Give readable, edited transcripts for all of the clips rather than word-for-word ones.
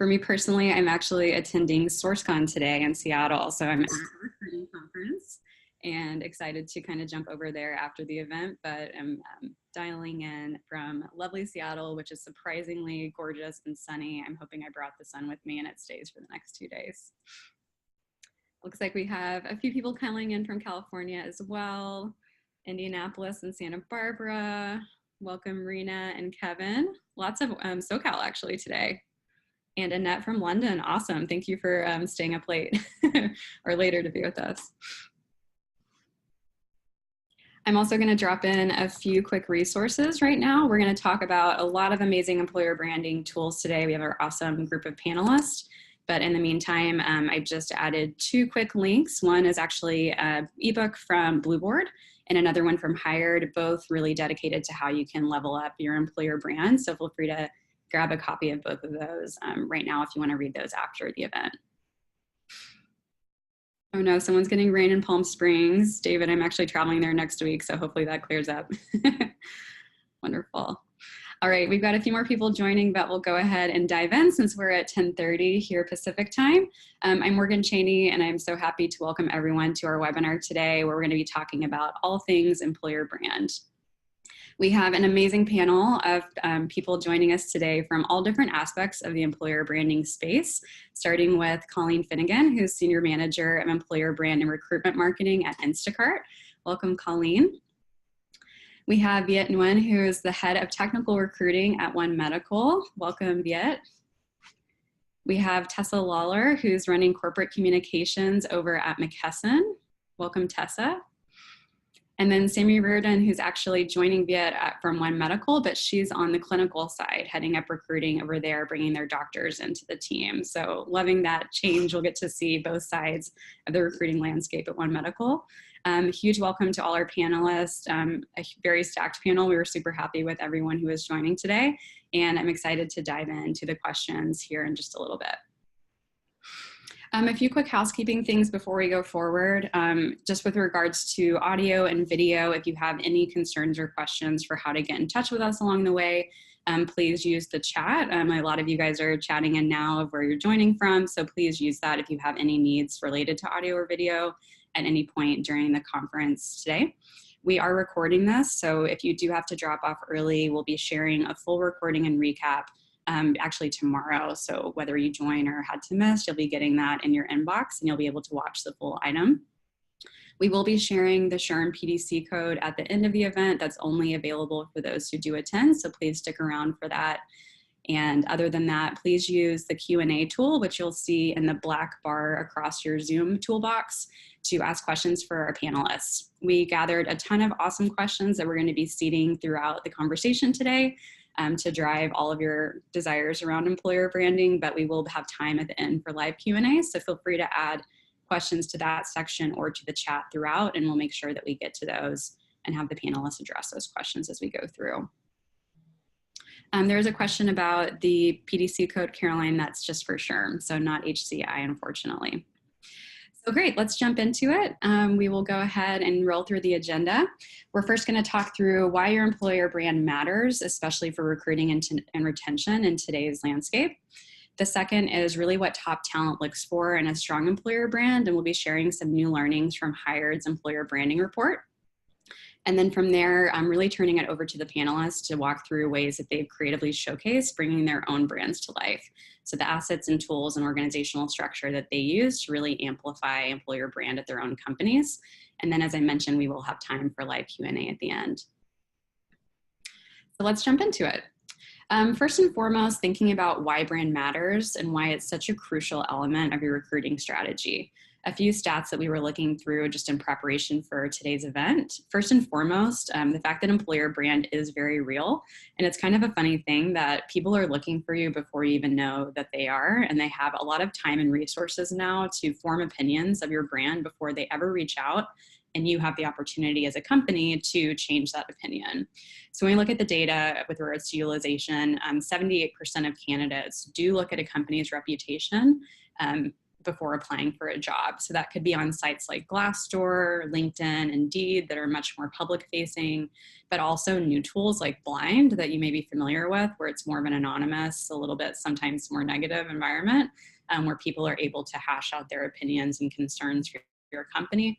For me personally, I'm actually attending SourceCon today in Seattle. So I'm at a recruiting conference and excited to kind of jump over there after the event, but I'm dialing in from lovely Seattle, which is surprisingly gorgeous and sunny. I'm hoping I brought the sun with me and it stays for the next 2 days. Looks like we have a few people calling in from California as well. Indianapolis and Santa Barbara. Welcome, Rena and Kevin. Lots of SoCal actually today. And Annette from London. Awesome. Thank you for staying up late or later to be with us. I'm also going to drop in a few quick resources right now. We're going to talk about a lot of amazing employer branding tools today. We have our awesome group of panelists. But in the meantime, I've just added 2 quick links. One is actually an ebook from Blueboard and another one from Hired, both really dedicated to how you can level up your employer brand. So feel free to grab a copy of both of those right now if you want to read those after the event. Oh no, someone's getting rain in Palm Springs. David, I'm actually traveling there next week, so hopefully that clears up. Wonderful. All right, we've got a few more people joining, but we'll go ahead and dive in since we're at 10:30 here Pacific time. I'm Morgan Cheney, and I'm so happy to welcome everyone to our webinar today, where we're going to be talking about all things employer brand. We have an amazing panel of people joining us today from all different aspects of the employer branding space, starting with Colleen Finnegan, who's Senior Manager of Employer Brand and Recruitment Marketing at Instacart. Welcome, Colleen. We have Viet Nguyen, who is the Head of Technical Recruiting at One Medical. Welcome, Viet. We have Tessa Lawler, who's running corporate communications over at McKesson. Welcome, Tessa. And then Sammy Reardon, who's actually joining Viet from One Medical, but she's on the clinical side, heading up recruiting over there, bringing their doctors into the team. So loving that change. We'll get to see both sides of the recruiting landscape at One Medical. Huge welcome to all our panelists, a very stacked panel. We were super happy with everyone who is joining today, and I'm excited to dive into the questions here in just a little bit. A few quick housekeeping things before we go forward. Just with regards to audio and video, if you have any concerns or questions for how to get in touch with us along the way, please use the chat. A lot of you guys are chatting in now of where you're joining from, so please use that if you have any needs related to audio or video at any point during the conference today. We are recording this, so if you do have to drop off early, we'll be sharing a full recording and recap actually tomorrow. So whether you join or had to miss, you'll be getting that in your inbox and you'll be able to watch the full item. We will be sharing the SHRM PDC code at the end of the event. That's only available for those who do attend, so please stick around for that. And other than that, please use the Q&A tool, which you'll see in the black bar across your Zoom toolbox, to ask questions for our panelists. We gathered a ton of awesome questions that we're going to be seeding throughout the conversation today to drive all of your desires around employer branding, but we will have time at the end for live Q&A, so feel free to add questions to that section or to the chat throughout, and we'll make sure that we get to those and have the panelists address those questions as we go through. There's a question about the PDC code, Caroline. That's just for SHRM, so not HCI, unfortunately. So great, let's jump into it. We will go ahead and roll through the agenda. We're first going to talk through why your employer brand matters, especially for recruiting and retention in today's landscape. The second is really what top talent looks for in a strong employer brand, and we'll be sharing some new learnings from Hired's employer branding report. And then from there, I'm really turning it over to the panelists to walk through ways that they've creatively showcased bringing their own brands to life. So the assets and tools and organizational structure that they use to really amplify employer brand at their own companies. And then, as I mentioned, we will have time for live Q&A at the end. So let's jump into it. First and foremost, thinking about why brand matters and why it's such a crucial element of your recruiting strategy. A few stats that we were looking through just in preparation for today's event. First and foremost, the fact that employer brand is very real. And it's kind of a funny thing that people are looking for you before you even know that they are. And they have a lot of time and resources now to form opinions of your brand before they ever reach out. And you have the opportunity as a company to change that opinion. So when we look at the data with regards to utilization, 78% of candidates do look at a company's reputation before applying for a job. So that could be on sites like Glassdoor, LinkedIn, Indeed, that are much more public facing, but also new tools like Blind that you may be familiar with, where it's more of an anonymous, a little bit sometimes more negative environment, where people are able to hash out their opinions and concerns for your company.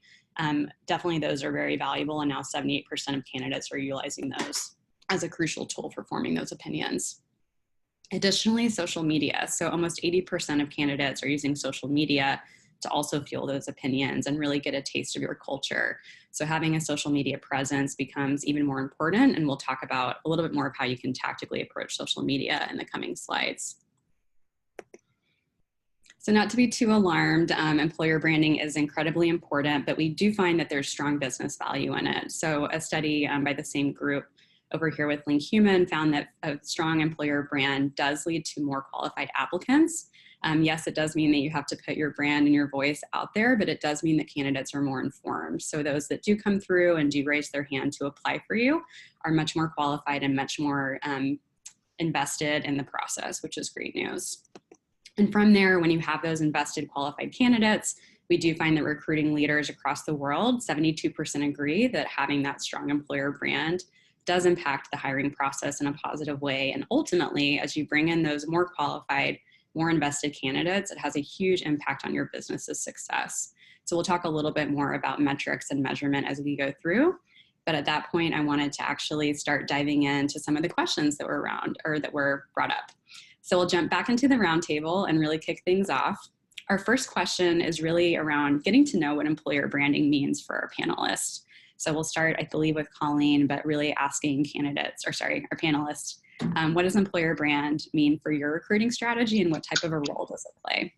Definitely those are very valuable, and now 78% of candidates are utilizing those as a crucial tool for forming those opinions. Additionally, social media. So almost 80% of candidates are using social media to also fuel those opinions and really get a taste of your culture. So having a social media presence becomes even more important, and we'll talk about a little bit more of how you can tactically approach social media in the coming slides. So not to be too alarmed, employer branding is incredibly important, but we do find that there's strong business value in it. So a study by the same group over here with Link Human found that a strong employer brand does lead to more qualified applicants. Yes, it does mean that you have to put your brand and your voice out there, but it does mean that candidates are more informed. So those that do come through and do raise their hand to apply for you are much more qualified and much more invested in the process, which is great news. And from there, when you have those invested qualified candidates, we do find that recruiting leaders across the world, 72% agree that having that strong employer brand does impact the hiring process in a positive way. And ultimately, as you bring in those more qualified, more invested candidates, it has a huge impact on your business's success. So we'll talk a little bit more about metrics and measurement as we go through. But at that point, I wanted to actually start diving into some of the questions that were that were brought up. So we'll jump back into the roundtable and really kick things off. Our first question is really around getting to know what employer branding means for our panelists. So we'll start, I believe, with Colleen, but really asking our panelists, what does employer brand mean for your recruiting strategy, and what type of a role does it play?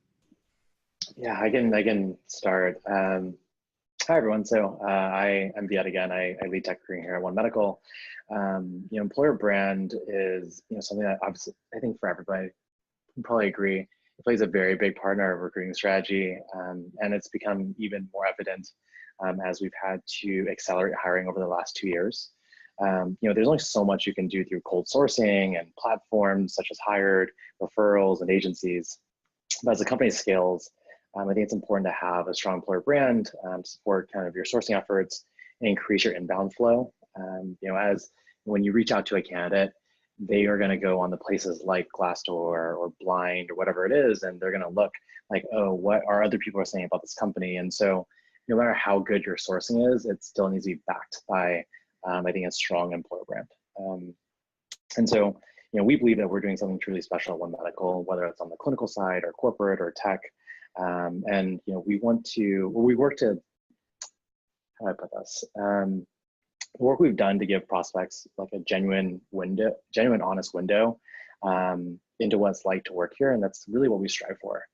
Yeah, I can start. Hi, everyone. So I'm Viet again. I lead tech recruiting here at One Medical. Employer brand is something that obviously I think for everybody can probably agree it plays a very big part in our recruiting strategy, and it's become even more evident as we've had to accelerate hiring over the last 2 years. There's only so much you can do through cold sourcing and platforms such as Hired, referrals, and agencies. But as the company scales, I think it's important to have a strong employer brand to support kind of your sourcing efforts and increase your inbound flow. As when you reach out to a candidate, they are going to go on the places like Glassdoor or Blind or whatever it is, and they're going to look like, oh, what are other people are saying about this company? And so no matter how good your sourcing is, it still needs to be backed by, I think, a strong employer brand. And so, we believe that we're doing something truly special at One Medical, whether it's on the clinical side or corporate or tech. And we work to, how do I put this? The work we've done to give prospects like a genuine, honest window into what it's like to work here, and that's really what we strive for.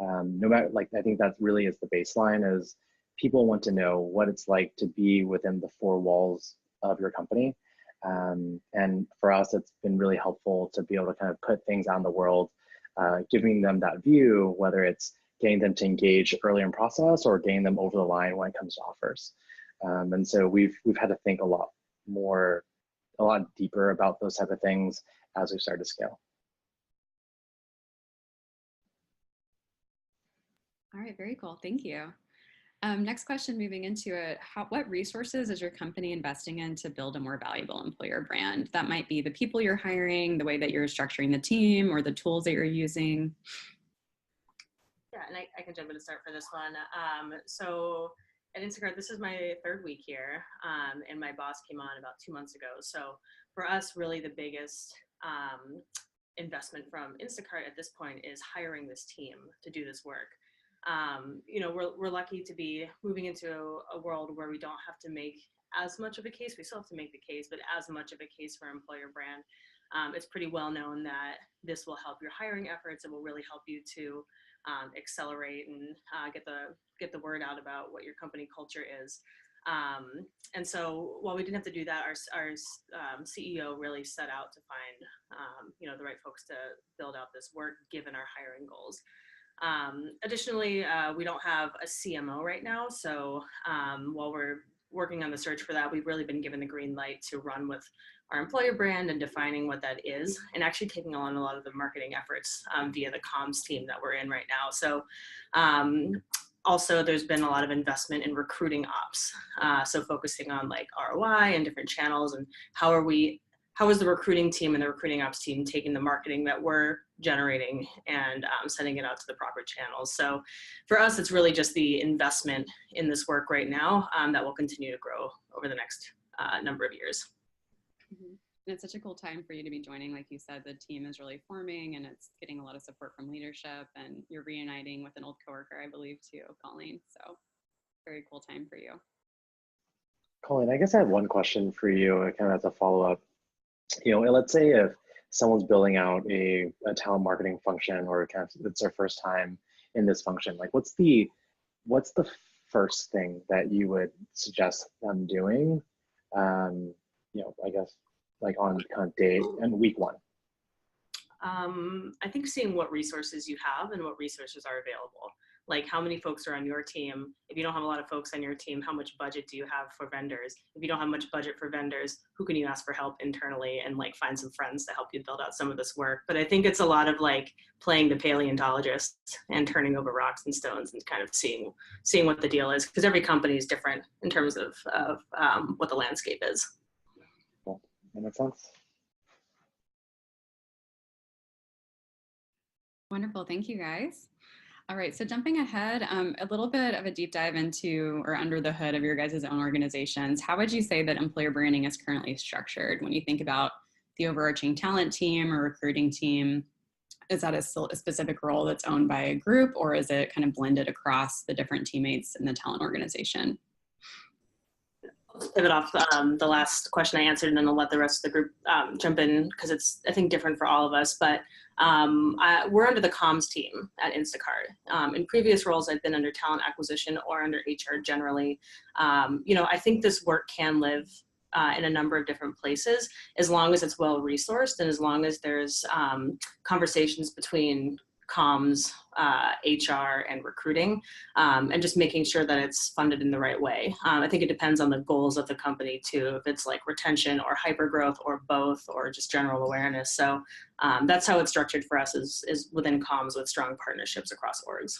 No matter, I think that really is the baseline. Is people want to know what it's like to be within the four walls of your company. And for us, it's been really helpful to be able to kind of put things out in the world, giving them that view, whether it's getting them to engage early in process or getting them over the line when it comes to offers. And so we've had to think a lot deeper about those type of things as we start to scale. All right, very cool. Thank you. Next question, moving into it, what resources is your company investing in to build a more valuable employer brand? That might be the people you're hiring, the way that you're structuring the team, or the tools that you're using. Yeah, and I can jump in to start for this one. So at Instacart, this is my third week here, and my boss came on about 2 months ago. So for us, really the biggest investment from Instacart at this point is hiring this team to do this work. We're lucky to be moving into a world where we don't have to make as much of a case. We still have to make the case, but as much of a case for employer brand. It's pretty well known that this will help your hiring efforts. It will really help you to accelerate and get the word out about what your company culture is. And so while we didn't have to do that, our CEO really set out to find the right folks to build out this work given our hiring goals. Additionally, we don't have a CMO right now. So while we're working on the search for that, we've really been given the green light to run with our employer brand and defining what that is, and actually taking on a lot of the marketing efforts via the comms team that we're in right now. So also there's been a lot of investment in recruiting ops. So focusing on like ROI and different channels, and how is the recruiting team and the recruiting ops team taking the marketing that we're generating and sending it out to the proper channels. So for us, it's really just the investment in this work right now that will continue to grow over the next number of years. Mm-hmm. And it's such a cool time for you to be joining. Like you said, the team is really forming and it's getting a lot of support from leadership, and you're reuniting with an old coworker, I believe, too, Colleen. So very cool time for you. Colleen, I guess I have one question for you, kind of as a follow-up. Let's say if someone's building out a talent marketing function, or kind of it's their first time in this function, like what's the first thing that you would suggest them doing? I guess like on kind of day and week one. I think seeing what resources you have and what resources are available. Like how many folks are on your team? If you don't have a lot of folks on your team, how much budget do you have for vendors? If you don't have much budget for vendors, who can you ask for help internally and like find some friends to help you build out some of this work? But I think it's a lot of like playing the paleontologist and turning over rocks and stones and kind of seeing what the deal is, because every company is different in terms of what the landscape is. Cool. That makes sense. Wonderful. Thank you, guys. All right, so jumping ahead, a little bit of a deep dive into or under the hood of your guys' own organizations. How would you say that employer branding is currently structured when you think about the overarching talent team or recruiting team? Is that a specific role that's owned by a group, or is it kind of blended across the different teammates in the talent organization? I'll pivot off the last question I answered, and then I'll let the rest of the group jump in, because it's, I think, different for all of us. But we're under the comms team at Instacart. In previous roles, I've been under talent acquisition or under HR generally. I think this work can live in a number of different places, as long as it's well resourced and as long as there's conversations between comms, HR, and recruiting, and just making sure that it's funded in the right way. I think it depends on the goals of the company too, if it's like retention or hypergrowth or both, or just general awareness. So that's how it's structured for us, is within comms with strong partnerships across orgs.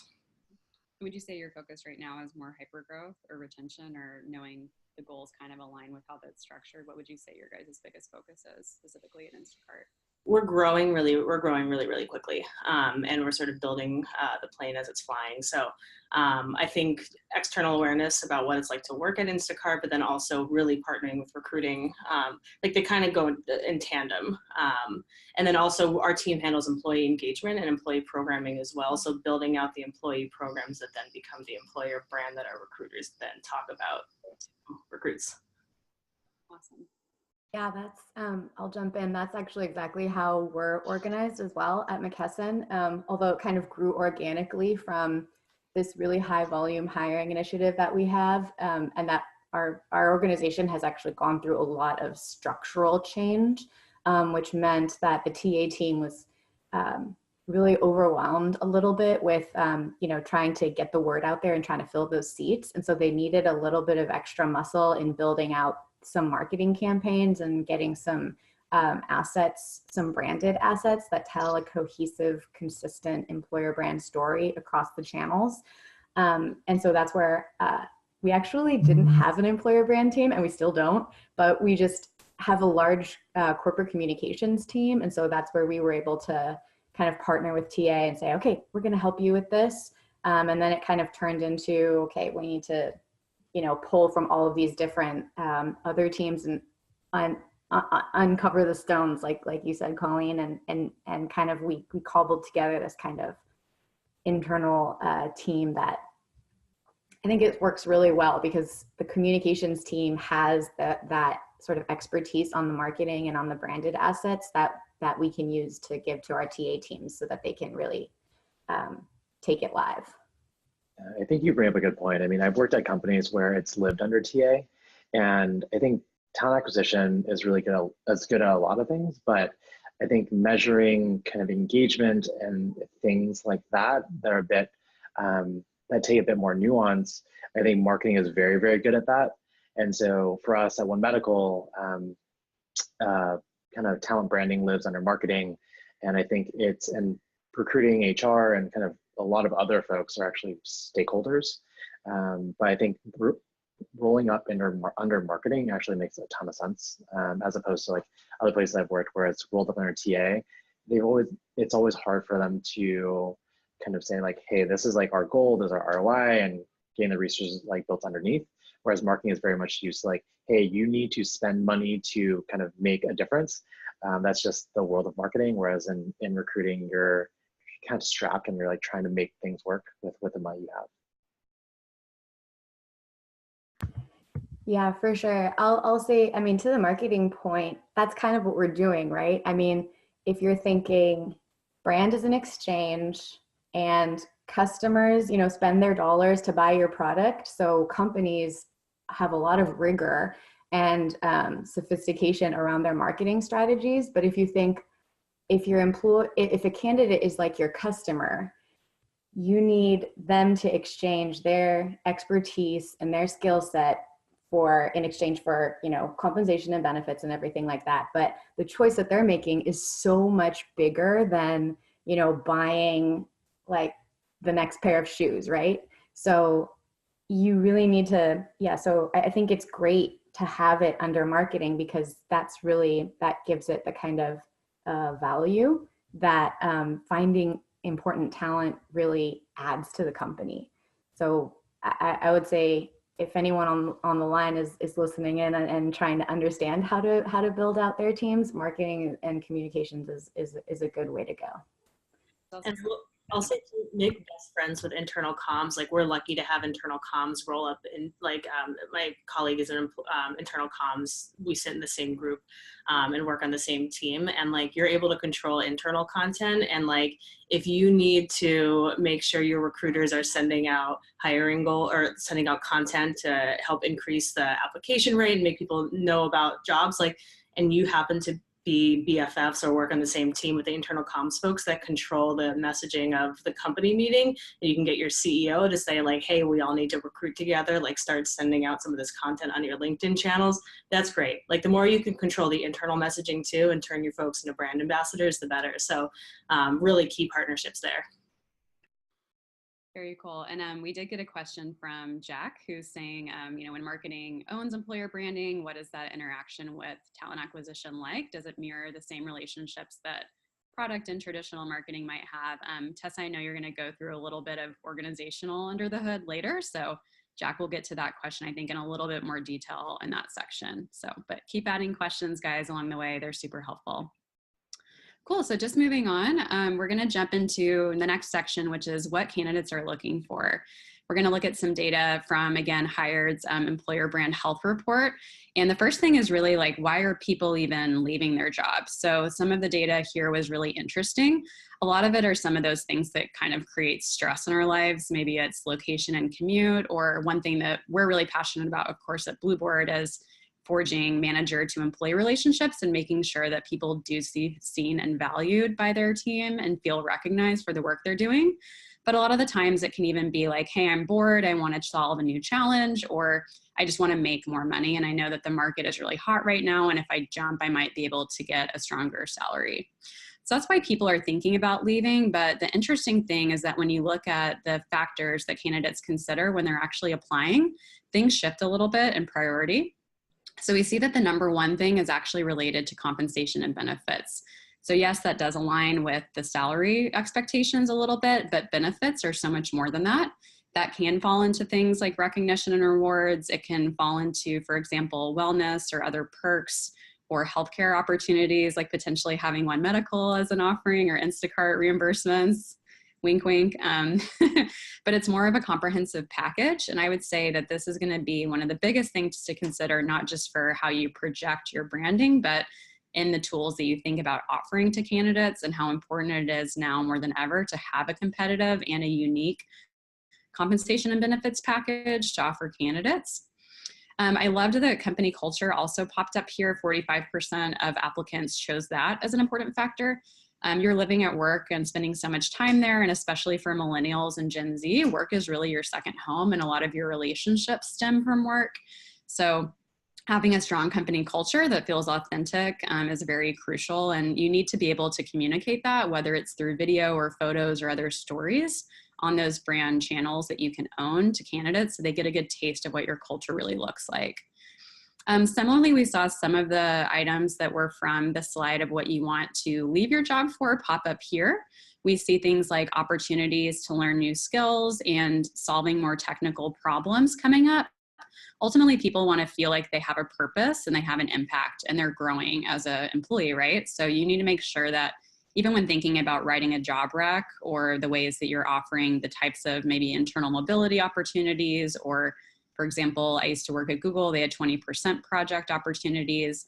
Would you say your focus right now is more hypergrowth or retention, or knowing the goals kind of align with how that's structured? What would you say your guys' biggest focus is specifically at Instacart? We're growing really quickly, and we're sort of building the plane as it's flying. So I think external awareness about what it's like to work at Instacart, but then also really partnering with recruiting, like they kind of go in tandem. And then also our team handles employee engagement and employee programming as well. So building out the employee programs that then become the employer brand that our recruiters then talk about to recruits. Awesome. Yeah, that's, I'll jump in. That's actually exactly how we're organized as well at McKesson, although it kind of grew organically from this really high volume hiring initiative that we have, and that our organization has actually gone through a lot of structural change, which meant that the TA team was really overwhelmed a little bit with, trying to get the word out there and trying to fill those seats. And so they needed a little bit of extra muscle in building out some marketing campaigns and getting some assets, some branded assets that tell a cohesive, consistent employer brand story across the channels. And so that's where we actually didn't have an employer brand team, and we still don't, but we just have a large corporate communications team. And so that's where we were able to kind of partner with TA and say, okay, we're going to help you with this. And then it kind of turned into, okay, we need to pull from all of these different other teams and uncover the stones, like you said, Colleen, and kind of we cobbled together this kind of internal team that I think it works really well, because the communications team has that sort of expertise on the marketing and on the branded assets that we can use to give to our TA teams so that they can really take it live. I think you bring up a good point. I mean, I've worked at companies where it's lived under TA, and I think talent acquisition is really good at a lot of things, but I think measuring kind of engagement and things like that are a bit, that take a bit more nuance. I think marketing is very, very good at that. And so for us at One Medical, kind of talent branding lives under marketing. And I think and recruiting, HR, and kind of a lot of other folks are actually stakeholders. But I think rolling up under marketing actually makes a ton of sense, as opposed to like other places I've worked where it's rolled up under TA. It's always hard for them to kind of say like, hey, this is like our goal, this is our ROI, and getting the resources like built underneath. Whereas marketing is very much used to like, hey, you need to spend money to kind of make a difference. That's just the world of marketing. Whereas in recruiting, you're kind of strapped and you're like trying to make things work with the money you have. Yeah, for sure. I'll say, I mean, to the marketing point, that's kind of what we're doing, right? I mean, if you're thinking brand is an exchange and customers, spend their dollars to buy your product. So companies have a lot of rigor and sophistication around their marketing strategies. But if you think, if a candidate is like your customer, you need them to exchange their expertise and their skill set in exchange for, compensation and benefits and everything like that. But the choice that they're making is so much bigger than, buying like the next pair of shoes, right? So you really need to, so I think it's great to have it under marketing because that gives it the kind of value that finding important talent really adds to the company. So I would say, if anyone on the line is listening in and trying to understand how to build out their teams, marketing and communications is a good way to go. And I'll say to make best friends with internal comms. Like we're lucky to have internal comms roll up in my colleague is an internal comms. We sit in the same group and work on the same team. And like you're able to control internal content. And like if you need to make sure your recruiters are sending out hiring goal or sending out content to help increase the application rate and make people know about jobs, like, and you happen to be BFFs or work on the same team with the internal comms folks that control the messaging of the company meeting, and you can get your CEO to say like, hey, we all need to recruit together, like start sending out some of this content on your LinkedIn channels. That's great. Like the more you can control the internal messaging too and turn your folks into brand ambassadors, the better. So really key partnerships there. Very cool. And we did get a question from Jack who's saying, when marketing owns employer branding, what is that interaction with talent acquisition like? Does it mirror the same relationships that product and traditional marketing might have? Tessa, I know you're going to go through a little bit of organizational under the hood later. So Jack will get to that question, I think, in a little bit more detail in that section. So, but keep adding questions, guys, along the way. They're super helpful. Cool, so just moving on, we're gonna jump into the next section, which is what candidates are looking for. We're gonna look at some data from, again, Hired's employer brand health report. And the first thing is really like, why are people even leaving their jobs? So some of the data here was really interesting. A lot of it are some of those things that kind of create stress in our lives. Maybe it's location and commute, or one thing that we're really passionate about, of course, at Blueboard is forging manager to employee relationships and making sure that people do see seen and valued by their team and feel recognized for the work they're doing. But a lot of the times it can even be like, hey, I'm bored, I want to solve a new challenge, or I just want to make more money. And I know that the market is really hot right now. And if I jump, I might be able to get a stronger salary. So that's why people are thinking about leaving. But the interesting thing is that when you look at the factors that candidates consider when they're actually applying, things shift a little bit in priority. So we see that the number one thing is actually related to compensation and benefits. So yes, that does align with the salary expectations a little bit, but benefits are so much more than that. That can fall into things like recognition and rewards. It can fall into, for example, wellness or other perks or healthcare opportunities, like potentially having One Medical as an offering or Instacart reimbursements. Wink, wink. But it's more of a comprehensive package. And I would say that this is going to be one of the biggest things to consider, not just for how you project your branding, but in the tools that you think about offering to candidates and how important it is now more than ever to have a competitive and a unique compensation and benefits package to offer candidates. I loved that company culture also popped up here. 45% of applicants chose that as an important factor. You're living at work and spending so much time there, and especially for millennials and Gen Z, work is really your second home, and a lot of your relationships stem from work. So having a strong company culture that feels authentic is very crucial, and you need to be able to communicate that, whether it's through video or photos or other stories on those brand channels that you can own to candidates so they get a good taste of what your culture really looks like. Similarly, we saw some of the items that were from the slide of what you want to leave your job for pop up here. We see things like opportunities to learn new skills and solving more technical problems coming up. Ultimately, people want to feel like they have a purpose and they have an impact and they're growing as an employee, right? So you need to make sure that even when thinking about writing a job rec or the ways that you're offering the types of maybe internal mobility opportunities, or for example, I used to work at Google, they had 20% project opportunities.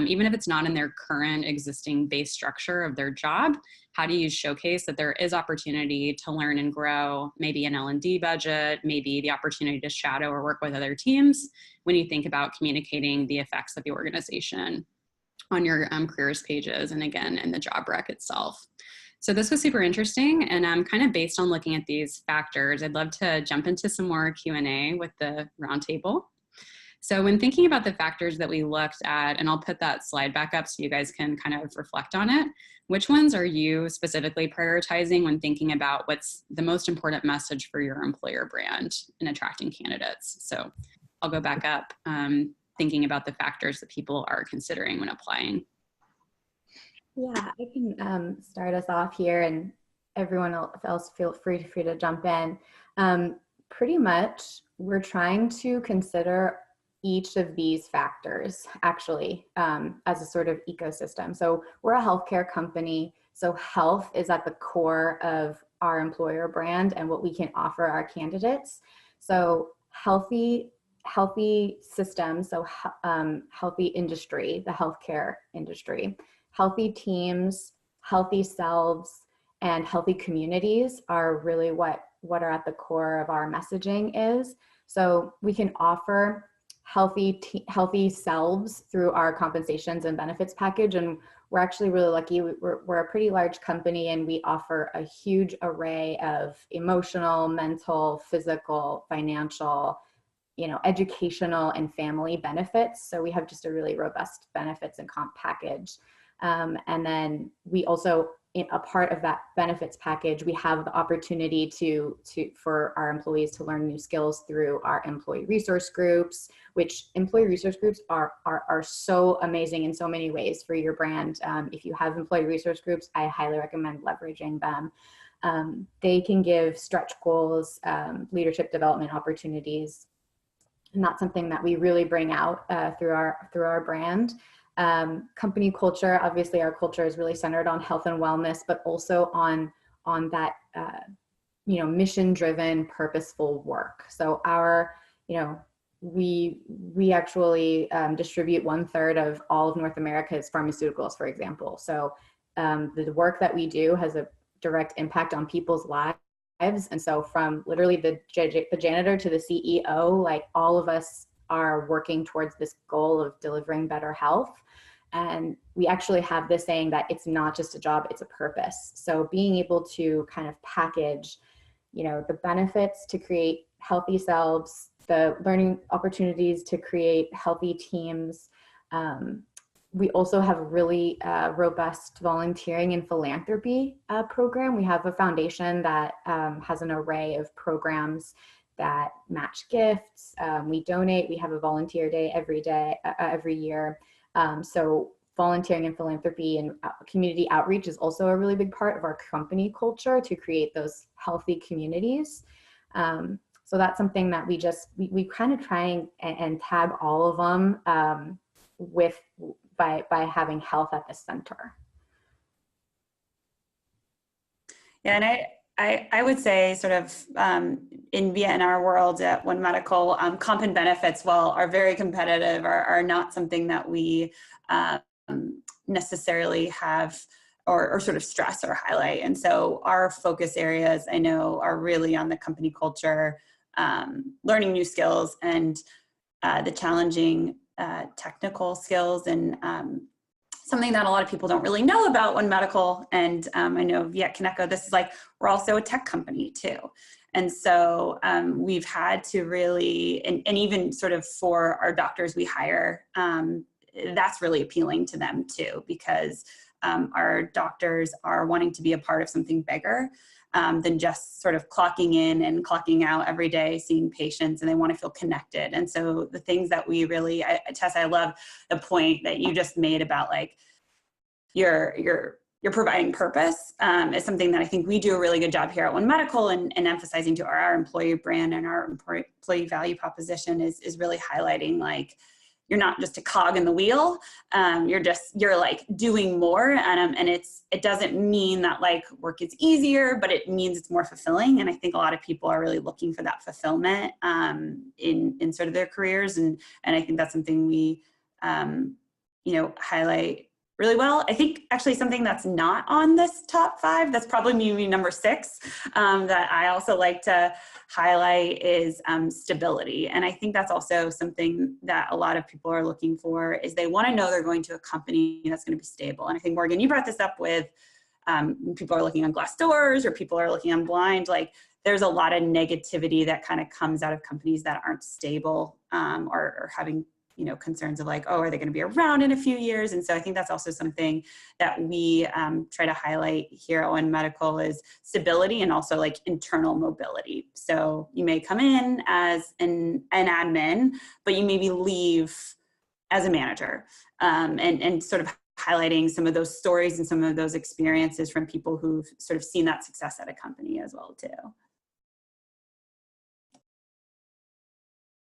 Even if it's not in their current existing base structure of their job, how do you showcase that there is opportunity to learn and grow, maybe an L&D budget, maybe the opportunity to shadow or work with other teams when you think about communicating the effects of the organization on your careers pages and again, in the job rec itself. So this was super interesting, and kind of based on looking at these factors, I'd love to jump into some more Q&A with the roundtable. So when thinking about the factors that we looked at, and I'll put that slide back up so you guys can kind of reflect on it, which ones are you specifically prioritizing when thinking about what's the most important message for your employer brand in attracting candidates? So I'll go back up, thinking about the factors that people are considering when applying. Yeah, I can start us off here, and everyone else feel free to jump in. Pretty much, we're trying to consider each of these factors actually as a sort of ecosystem. So we're a healthcare company, so health is at the core of our employer brand and what we can offer our candidates. So healthy systems, so healthy industry, the healthcare industry. Healthy teams, healthy selves, and healthy communities are really what are at the core of our messaging is. So we can offer healthy selves through our compensations and benefits package. And we're actually really lucky. We're a pretty large company, and we offer a huge array of emotional, mental, physical, financial, educational, and family benefits. So we have just a really robust benefits and comp package. And then we also, a part of that benefits package, we have the opportunity for our employees to learn new skills through our employee resource groups, which employee resource groups are so amazing in so many ways for your brand. If you have employee resource groups, I highly recommend leveraging them. They can give stretch goals, leadership development opportunities, and that's something that we really bring out through our brand. Company culture, obviously our culture is really centered on health and wellness, but also on that, mission-driven, purposeful work. So we actually distribute 1/3 of all of North America's pharmaceuticals, for example. So the work that we do has a direct impact on people's lives. And so from literally the janitor to the CEO, like all of us are working towards this goal of delivering better health. And we actually have this saying that it's not just a job, it's a purpose. So being able to kind of package, the benefits to create healthy selves, the learning opportunities to create healthy teams. We also have a really robust volunteering and philanthropy program. We have a foundation that has an array of programs that match gifts. We donate. We have a volunteer day every year. So volunteering and philanthropy and community outreach is also a really big part of our company culture to create those healthy communities. So that's something that we kind of try and tag all of them by having health at the center. Yeah, and I would say sort of in our world at One Medical, comp and benefits, while are very competitive, are not something that we necessarily have or sort of stress or highlight. And so our focus areas, I know, are really on the company culture, learning new skills, and the challenging technical skills and something that a lot of people don't really know about One Medical, and I know via Kaneko, this is like, we're also a tech company too. And so we've had to really, and even sort of for our doctors we hire, that's really appealing to them too, because our doctors are wanting to be a part of something bigger than just sort of clocking in and clocking out every day, seeing patients, and they want to feel connected. And so the things that we really, Tessa, I love the point that you just made about like you're providing purpose is something that I think we do a really good job here at One Medical, and emphasizing to our employee brand and our employee value proposition is really highlighting like, you're not just a cog in the wheel. You're like doing more, and it doesn't mean that like work is easier, but it means it's more fulfilling. And I think a lot of people are really looking for that fulfillment in sort of their careers, and I think that's something we highlight really well. I think actually something that's not on this top 5, that's probably maybe number 6, that I also like to highlight is stability. And I think that's also something that a lot of people are looking for, is they want to know they're going to a company that's going to be stable. And I think, Morgan, you brought this up with people are looking on Glassdoor, or people are looking on Blind. Like, there's a lot of negativity that kind of comes out of companies that aren't stable or having concerns of like, oh, are they going to be around in a few years? And so I think that's also something that we try to highlight here at One Medical, is stability and also like internal mobility. So you may come in as an admin, but you maybe leave as a manager, and sort of highlighting some of those stories and some of those experiences from people who've sort of seen that success at a company as well too.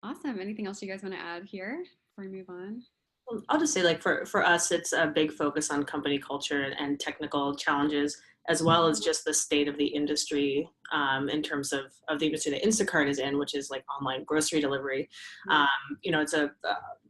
Awesome. Anything else you guys want to add here before we move on? I'll just say, like, for us, it's a big focus on company culture and technical challenges, as well as just the state of the industry in terms of the industry that Instacart is in, which is like online grocery delivery. It's a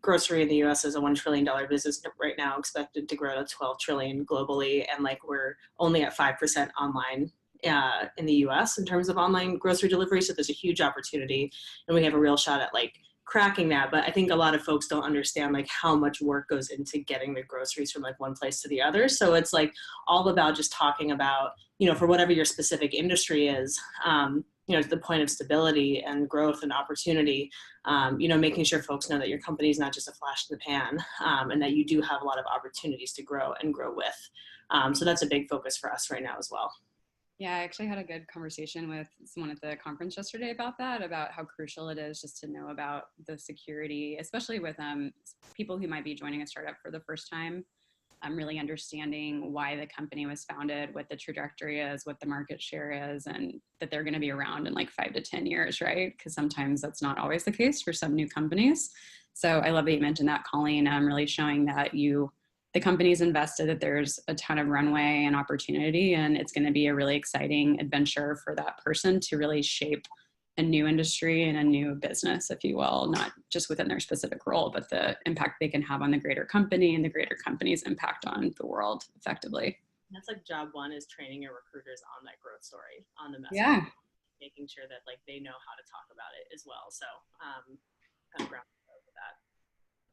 grocery in the US is a $1 trillion business right now, expected to grow to 12 trillion globally. And like, we're only at 5% online in the US in terms of online grocery delivery. So there's a huge opportunity, and we have a real shot at like cracking that. But I think a lot of folks don't understand like how much work goes into getting the groceries from like one place to the other. So it's like all about just talking about, for whatever your specific industry is, to the point of stability and growth and opportunity, making sure folks know that your company is not just a flash in the pan, and that you do have a lot of opportunities to grow and grow with. So that's a big focus for us right now as well. Yeah, I actually had a good conversation with someone at the conference yesterday about that, about how crucial it is just to know about the security, especially with people who might be joining a startup for the first time. Really understanding why the company was founded, what the trajectory is, what the market share is, and that they're going to be around in like 5 to 10 years, right? Because sometimes that's not always the case for some new companies. So I love that you mentioned that, Colleen, really showing that the company's invested, that there's a ton of runway and opportunity, and it's going to be a really exciting adventure for that person to really shape a new industry and a new business, if you will, not just within their specific role, but the impact they can have on the greater company and the greater company's impact on the world effectively. That's like job one, is training your recruiters on that growth story, on the message. Yeah. Making sure that like they know how to talk about it as well. So kind of ground with that.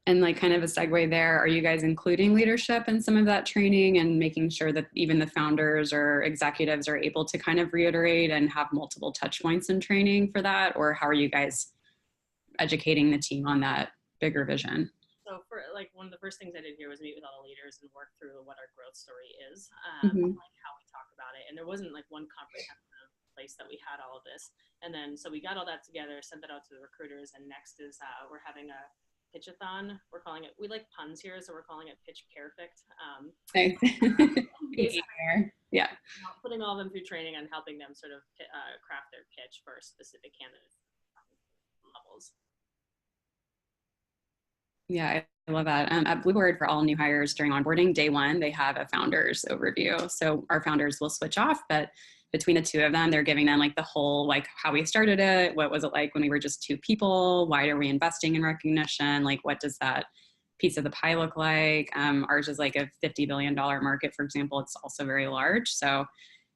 And like kind of a segue there, are you guys including leadership in some of that training and making sure that even the founders or executives are able to kind of reiterate and have multiple touch points in training for that? Or how are you guys educating the team on that bigger vision? So for like, one of the first things I did here was meet with all the leaders and work through what our growth story is, like how we talk about it. And there wasn't like one comprehensive place that we had all of this. And then, so we got all that together, sent that out to the recruiters. And next is we're having a pitchathon. We're calling it, we like puns here, so we're calling it Pitch Perfect. Thanks. Yeah. Putting all of them through training and helping them sort of craft their pitch for specific candidate levels. Yeah, I love that. At Blueboard, for all new hires during onboarding, day one, they have a founders overview. So our founders will switch off, but between the two of them, they're giving them like the whole, like how we started it. What was it like when we were just 2 people? Why are we investing in recognition? Like, what does that piece of the pie look like? Ours is like a $50 billion market, for example. It's also very large. So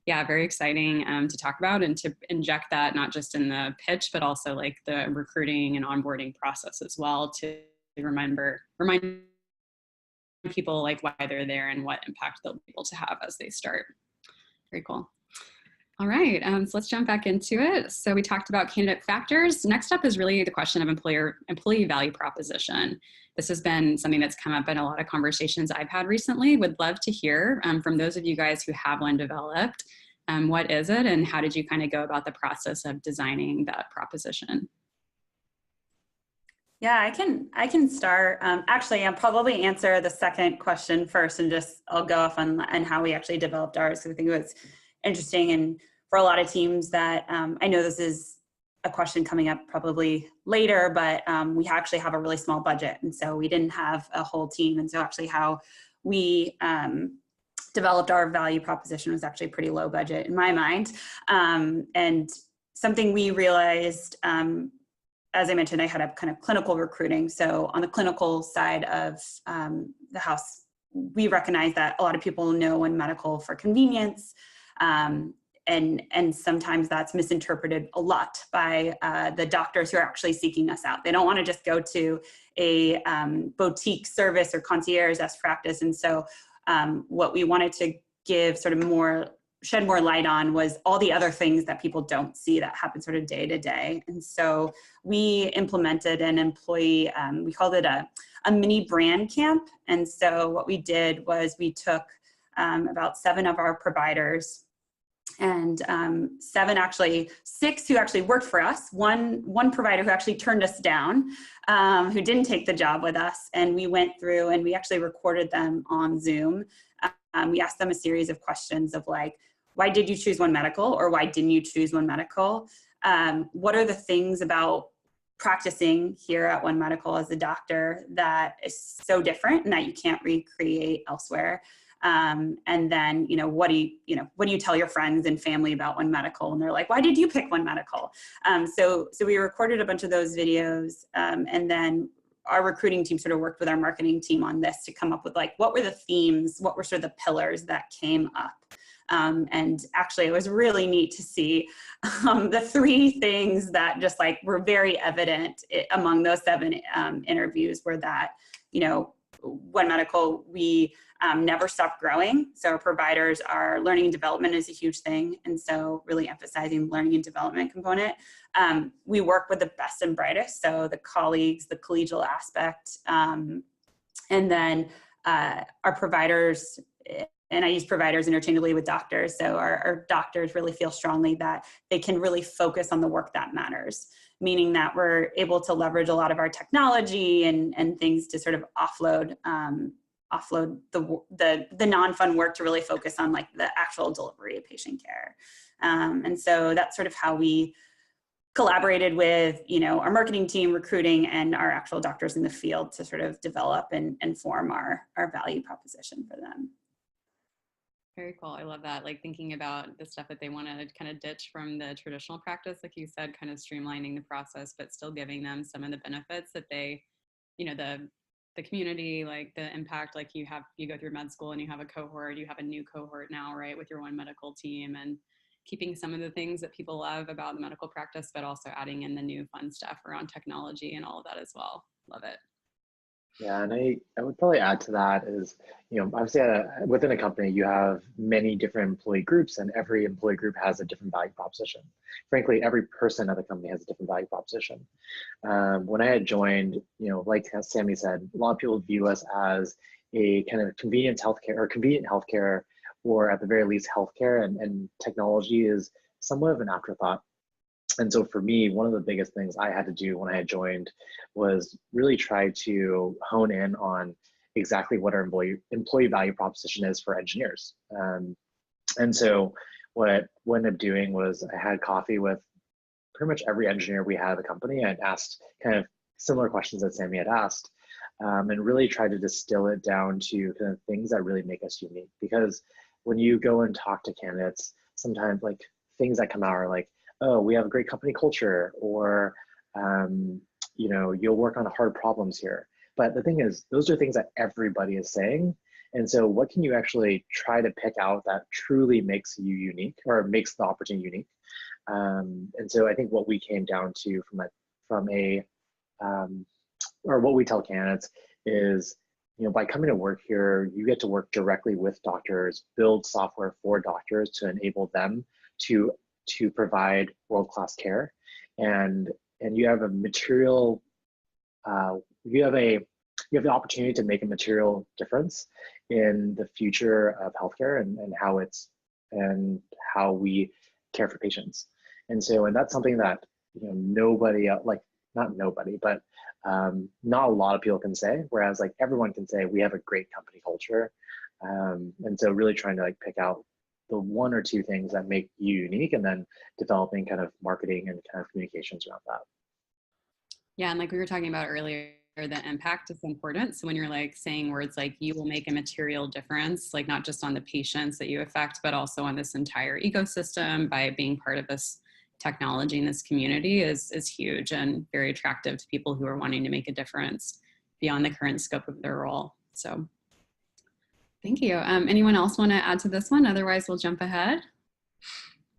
yeah, very exciting to talk about and to inject that not just in the pitch, but also like the recruiting and onboarding process as well, to remind people like why they're there and what impact they'll be able to have as they start. Very cool. All right, so let's jump back into it. So we talked about candidate factors. Next up is really the question of employee value proposition. This has been something that's come up in a lot of conversations I've had recently. Would love to hear from those of you guys who have one developed. What is it, and how did you kind of go about the process of designing that proposition? Yeah, I can start. Actually, I'll probably answer the second question first, and I'll go off on how we actually developed ours, because I think it was interesting. And for a lot of teams that I know this is a question coming up probably later, but we actually have a really small budget, and so we didn't have a whole team. And so actually how we developed our value proposition was actually pretty low budget in my mind. And something we realized, as I mentioned, I had a kind of clinical recruiting. So on the clinical side of the house, we recognize that a lot of people know One Medical for convenience. And sometimes that's misinterpreted a lot by the doctors who are actually seeking us out. They don't want to just go to a boutique service or concierge-esque practice. And so what we wanted to give shed more light on was all the other things that people don't see that happen sort of day to day. And so we implemented an employee, we called it a mini brand camp. And so what we did was we took about 7 of our providers, and 6 who actually worked for us, one provider who actually turned us down, who didn't take the job with us. And we went through and we actually recorded them on Zoom. We asked them a series of questions of like, why did you choose One Medical, or why didn't you choose One Medical? What are the things about practicing here at One Medical as a doctor that is so different and that you can't recreate elsewhere? And then, what do you tell your friends and family about One Medical? And they're like, why did you pick One Medical? So we recorded a bunch of those videos, and then our recruiting team sort of worked with our marketing team on this to come up with like, what were the themes, what were sort of the pillars that came up? And actually it was really neat to see the 3 things that just like were very evident among those 7 interviews were that, One Medical, we never stop growing. So our providers, our learning and development is a huge thing. And so really emphasizing the learning and development component. We work with the best and brightest. So the colleagues, the collegial aspect, and then our providers, and I use providers interchangeably with doctors. So our doctors really feel strongly that they can really focus on the work that matters, meaning that we're able to leverage a lot of our technology and things to sort of offload the non-fun work to really focus on like the actual delivery of patient care. And so that's sort of how we collaborated with, our marketing team, recruiting, and our actual doctors in the field to sort of develop and form our value proposition for them. Very cool. I love that. Like thinking about the stuff that they want to kind of ditch from the traditional practice, like you said, kind of streamlining the process, but still giving them some of the benefits that they, the community, like the impact, like you go through med school and you have a cohort, you have a new cohort now, right, with your One Medical team, and keeping some of the things that people love about the medical practice, but also adding in the new fun stuff around technology and all of that as well. Love it. Yeah, and I would probably add to that is, obviously within a company, you have many different employee groups, and every employee group has a different value proposition. Frankly, every person at the company has a different value proposition. When I had joined, like Sammy said, a lot of people view us as a kind of convenient healthcare, or at the very least healthcare, and technology is somewhat of an afterthought. And so for me, one of the biggest things I had to do when I had joined was really try to hone in on exactly what our employee value proposition is for engineers. And so what I ended up doing was I had coffee with pretty much every engineer we had at the company. I'd asked kind of similar questions that Sammy had asked, and really tried to distill it down to kind of things that really make us unique. Because when you go and talk to candidates, sometimes like things that come out are like, oh, we have a great company culture, or, you'll work on hard problems here. But the thing is, those are things that everybody is saying. And so what can you actually try to pick out that truly makes you unique, or makes the opportunity unique? And so I think what we came down to or what we tell candidates is, by coming to work here, you get to work directly with doctors, build software for doctors to enable them to provide world-class care, and you have a material, you have the opportunity to make a material difference in the future of healthcare and how we care for patients. And that's something that nobody else, like not nobody, but not a lot of people can say, whereas like everyone can say we have a great company culture. And so really trying to like pick out the one or two things that make you unique, and then developing kind of marketing and kind of communications around that. Yeah, and like we were talking about earlier, the impact is important. So when you're like saying words like you will make a material difference, like not just on the patients that you affect, but also on this entire ecosystem by being part of this technology in this community is huge and very attractive to people who are wanting to make a difference beyond the current scope of their role. So thank you. Anyone else want to add to this one? Otherwise, we'll jump ahead.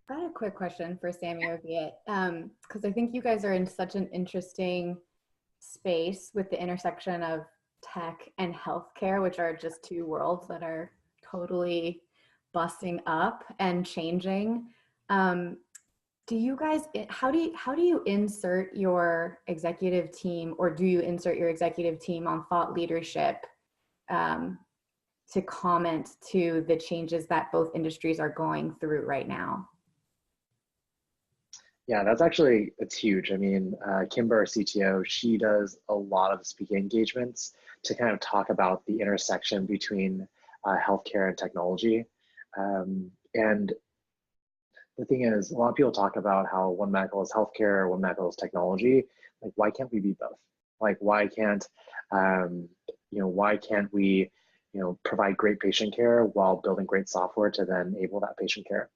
I had a quick question for Sammy or Viet, because I think you guys are in such an interesting space with the intersection of tech and healthcare, which are just two worlds that are totally busting up and changing. Do you guys, how do you insert your executive team, or do you insert your executive team on thought leadership to comment to the changes that both industries are going through right now? Yeah, it's huge. I mean, Kimber, our CTO, she does a lot of speaking engagements to kind of talk about the intersection between healthcare and technology. And the thing is, a lot of people talk about how One Medical is healthcare, One Medical is technology. Like, why can't we be both? Like, why can't we, provide great patient care while building great software to then enable that patient care?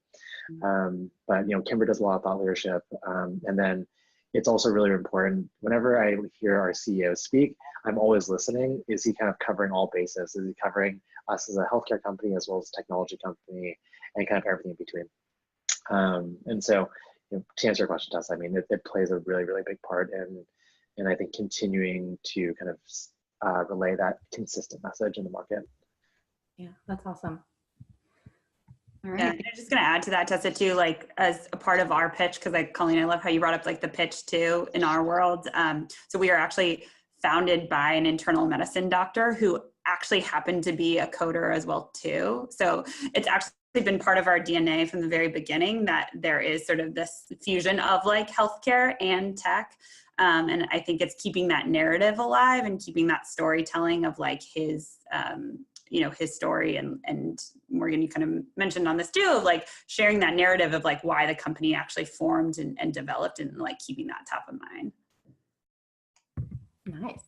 But Kimber does a lot of thought leadership, and then it's also really important. Whenever I hear our CEO speak, I'm always listening. Is he kind of covering all bases? Is he covering us as a healthcare company as well as a technology company, and kind of everything in between? And so, to answer your question, Tess, I mean, it plays a really, really big part in I think continuing to kind of relay that consistent message in the market. Yeah, that's awesome. All right. Yeah, and I'm just going to add to that, Tessa, too, like as a part of our pitch, because like Colleen, I love how you brought up like the pitch too in our world. So we are actually founded by an internal medicine doctor who actually happened to be a coder as well too. So it's actually been part of our DNA from the very beginning that there is sort of this fusion of like healthcare and tech. And I think it's keeping that narrative alive and keeping that storytelling of like his story, and Morgan, you kind of mentioned on this too, of like sharing that narrative of like why the company actually formed and developed, and like keeping that top of mind. Nice.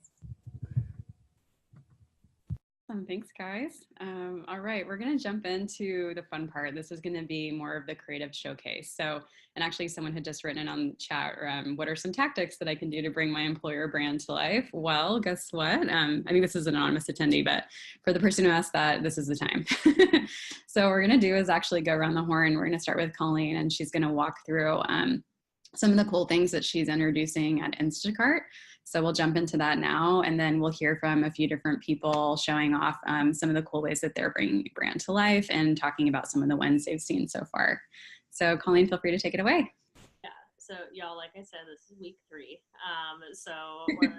Thanks, guys. All right, we're going to jump into the fun part. This is going to be more of the creative showcase. So, and actually someone had just written it on the chat, what are some tactics that I can do to bring my employer brand to life? Well, guess what? I think this is an anonymous attendee, but for the person who asked that, this is the time. So what we're going to do is actually go around the horn. We're going to start with Colleen, and she's going to walk through some of the cool things that she's introducing at Instacart. So we'll jump into that now, and then we'll hear from a few different people showing off some of the cool ways that they're bringing the brand to life and talking about some of the wins they've seen so far. So Colleen, feel free to take it away. Yeah, so y'all, like I said, this is week 3. So we're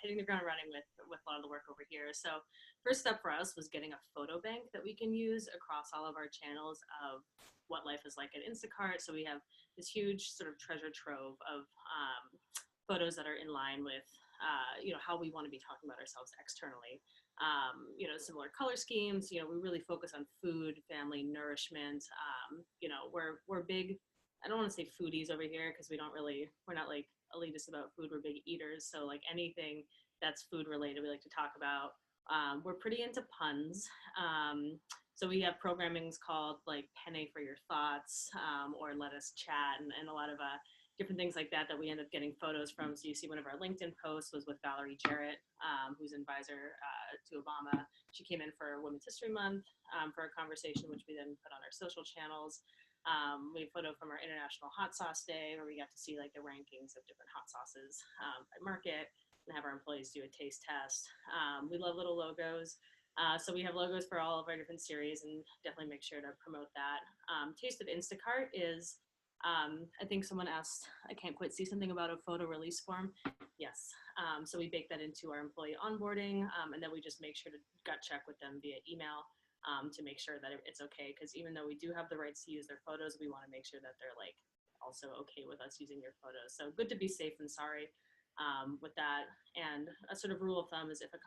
hitting the ground running with a lot of the work over here. So first step for us was getting a photo bank that we can use across all of our channels of what life is like at Instacart. So we have this huge sort of treasure trove of photos that are in line with, how we want to be talking about ourselves externally. Similar color schemes. We really focus on food, family, nourishment. We're big. I don't want to say foodies over here because we're not like elitist about food. We're big eaters. So like anything that's food related, we like to talk about. We're pretty into puns. So we have programmings called like Penne for Your Thoughts, or Let Us Chat, and a lot of different things like that we end up getting photos from. So you see one of our LinkedIn posts was with Valerie Jarrett, who's an advisor to Obama. She came in for Women's History Month for a conversation, which we then put on our social channels. We have a photo from our International Hot Sauce Day, where we got to see like the rankings of different hot sauces by market. and have our employees do a taste test. We love little logos. So we have logos for all of our different series, and definitely make sure to promote that. Taste of Instacart is, I think someone asked, I can't quite see something about a photo release form. Yes. So we bake that into our employee onboarding, and then we just make sure to gut check with them via email to make sure that it's okay. Because even though we do have the rights to use their photos, we want to make sure that they're like also okay with us using your photos. So good to be safe and sorry with that. And a sort of rule of thumb is if an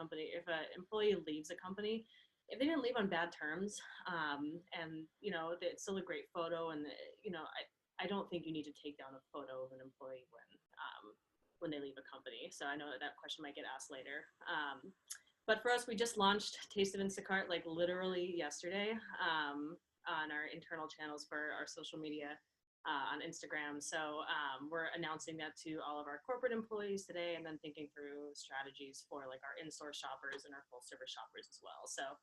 employee leaves a company, if they didn't leave on bad terms, and you know, it's still a great photo, and you know, I don't think you need to take down a photo of an employee when they leave a company. So I know that question might get asked later. But for us, we just launched Taste of Instacart like literally yesterday on our internal channels for our social media on Instagram. So we're announcing that to all of our corporate employees today, and then thinking through strategies for like our in-store shoppers and our full service shoppers as well. So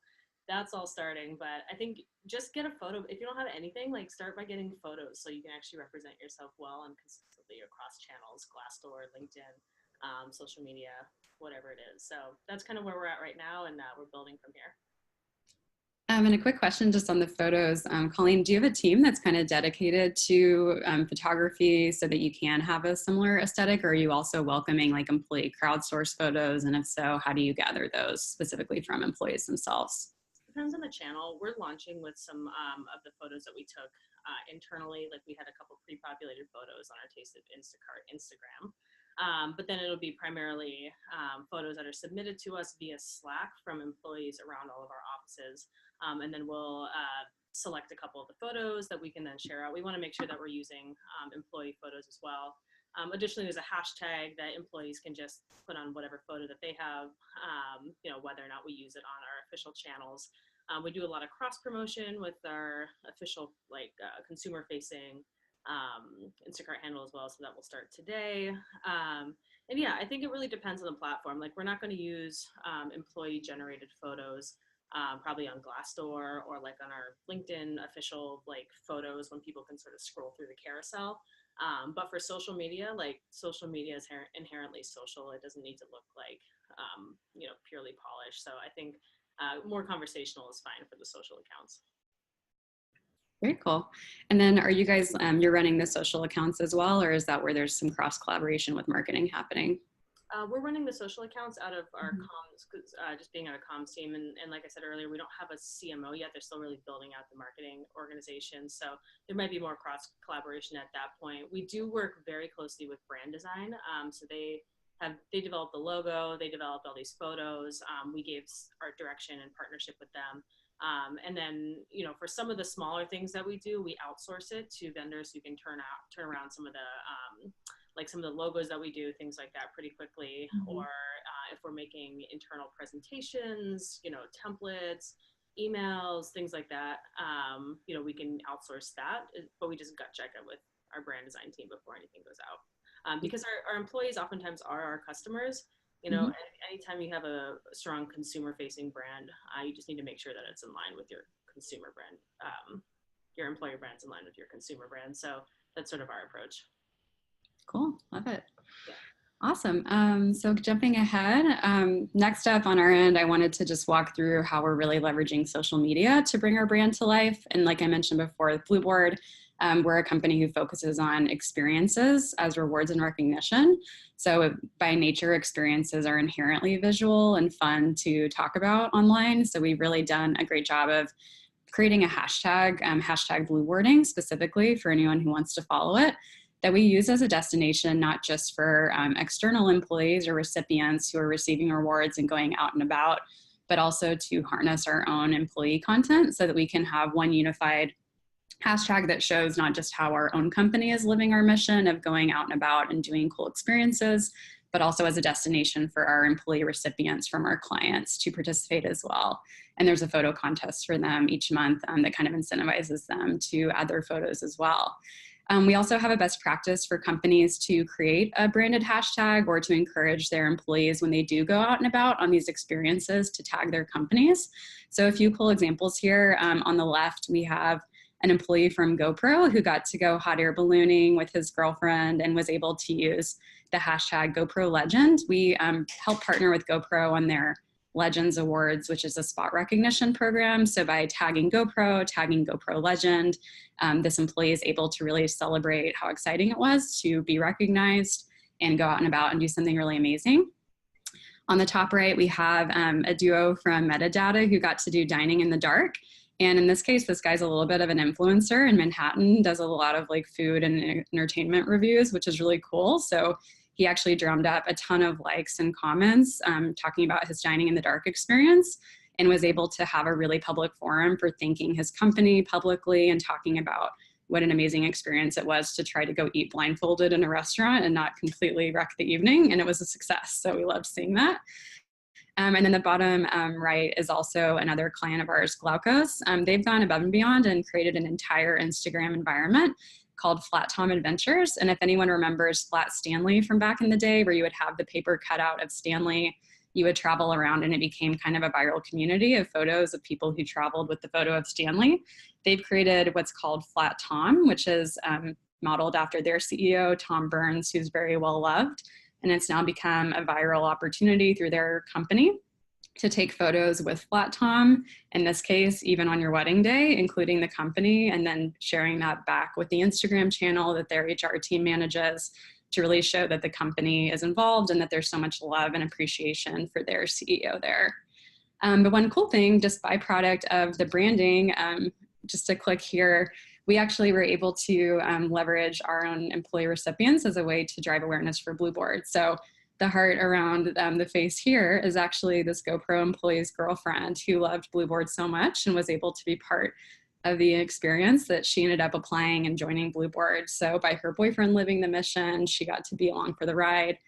that's all starting, but I think just get a photo. If you don't have anything, like start by getting photos so you can actually represent yourself well and consistently across channels, Glassdoor, LinkedIn, social media, whatever it is. So that's kind of where we're at right now, and we're building from here. And a quick question just on the photos. Colleen, do you have a team that's kind of dedicated to photography so that you can have a similar aesthetic, or are you also welcoming like employee crowdsourced photos? And if so, how do you gather those specifically from employees themselves? Depends on the channel. We're launching with some of the photos that we took internally. Like we had a couple pre-populated photos on our Taste of Instacart Instagram. But then it'll be primarily photos that are submitted to us via Slack from employees around all of our offices. And then we'll select a couple of the photos that we can then share out. We want to make sure that we're using employee photos as well. Additionally, there's a hashtag that employees can just put on whatever photo that they have, you know, whether or not we use it on our official channels. We do a lot of cross promotion with our official like consumer facing Instacart handle as well. So that will start today. And yeah, I think it really depends on the platform. Like we're not going to use employee generated photos probably on Glassdoor or like on our LinkedIn official like photos when people can sort of scroll through the carousel. But for social media, like social media is inherently social. It doesn't need to look like, you know, purely polished. So I think more conversational is fine for the social accounts. Very cool. And then are you guys, you're running the social accounts as well, or is that where there's some cross collaboration with marketing happening? We're running the social accounts out of our comms, just being on a comms team. And like I said earlier, we don't have a CMO yet. They're still really building out the marketing organization. So there might be more cross collaboration at that point. We do work very closely with brand design. So they developed the logo, they developed all these photos. We gave art direction and partnership with them. And then, you know, for some of the smaller things that we do, we outsource it to vendors who can turn around some of the, like some of the logos that we do, things like that pretty quickly. Or if we're making internal presentations, you know, templates, emails, things like that, you know, we can outsource that, but we just gut check it with our brand design team before anything goes out. Because our employees oftentimes are our customers. You know, anytime you have a strong consumer-facing brand, you just need to make sure that it's in line with your consumer brand. Your employer brand's in line with your consumer brand. So that's sort of our approach. Cool. Love it. Yeah. Awesome. So jumping ahead, next up on our end, I wanted to just walk through how we're really leveraging social media to bring our brand to life. And like I mentioned before, with Blueboard, we're a company who focuses on experiences as rewards and recognition. So by nature, experiences are inherently visual and fun to talk about online. So we've really done a great job of creating a hashtag, hashtag Blueboarding specifically for anyone who wants to follow it, that we use as a destination, not just for external employees or recipients who are receiving rewards and going out and about, but also to harness our own employee content so that we can have one unified hashtag that shows not just how our own company is living our mission of going out and about and doing cool experiences, but also as a destination for our employee recipients from our clients to participate as well. And there's a photo contest for them each month that kind of incentivizes them to add their photos as well. We also have a best practice for companies to create a branded hashtag or to encourage their employees when they do go out and about on these experiences to tag their companies. So a few cool examples here. On the left, we have an employee from GoPro who got to go hot air ballooning with his girlfriend and was able to use the hashtag GoPro Legend. We helped partner with GoPro on their Legends Awards, which is a spot recognition program. So by tagging GoPro Legend, this employee is able to really celebrate how exciting it was to be recognized and go out and about and do something really amazing. On the top right, we have a duo from Metadata who got to do dining in the dark. And in this case, this guy's a little bit of an influencer in Manhattan, does a lot of like food and entertainment reviews, which is really cool. So he actually drummed up a ton of likes and comments talking about his dining in the dark experience, and was able to have a really public forum for thanking his company publicly and talking about what an amazing experience it was to try to go eat blindfolded in a restaurant and not completely wreck the evening. And it was a success. So we loved seeing that. And then the bottom right is also another client of ours, Glaukos. They've gone above and beyond and created an entire Instagram environment called Flat Tom Adventures. And if anyone remembers Flat Stanley from back in the day, where you would have the paper cutout of Stanley, you would travel around and it became kind of a viral community of photos of people who traveled with the photo of Stanley. They've created what's called Flat Tom, which is modeled after their CEO, Tom Burns, who's very well loved. And it's now become a viral opportunity through their company to take photos with Flat Tom, in this case, even on your wedding day, including the company, and then sharing that back with the Instagram channel that their HR team manages to really show that the company is involved and that there's so much love and appreciation for their CEO there. But one cool thing, just byproduct of the branding, just to click here, we actually were able to leverage our own employee recipients as a way to drive awareness for Blueboard. So the heart around the face here is actually this GoPro employee's girlfriend who loved Blueboard so much and was able to be part of the experience that she ended up applying and joining Blueboard. So by her boyfriend living the mission, she got to be along for the ride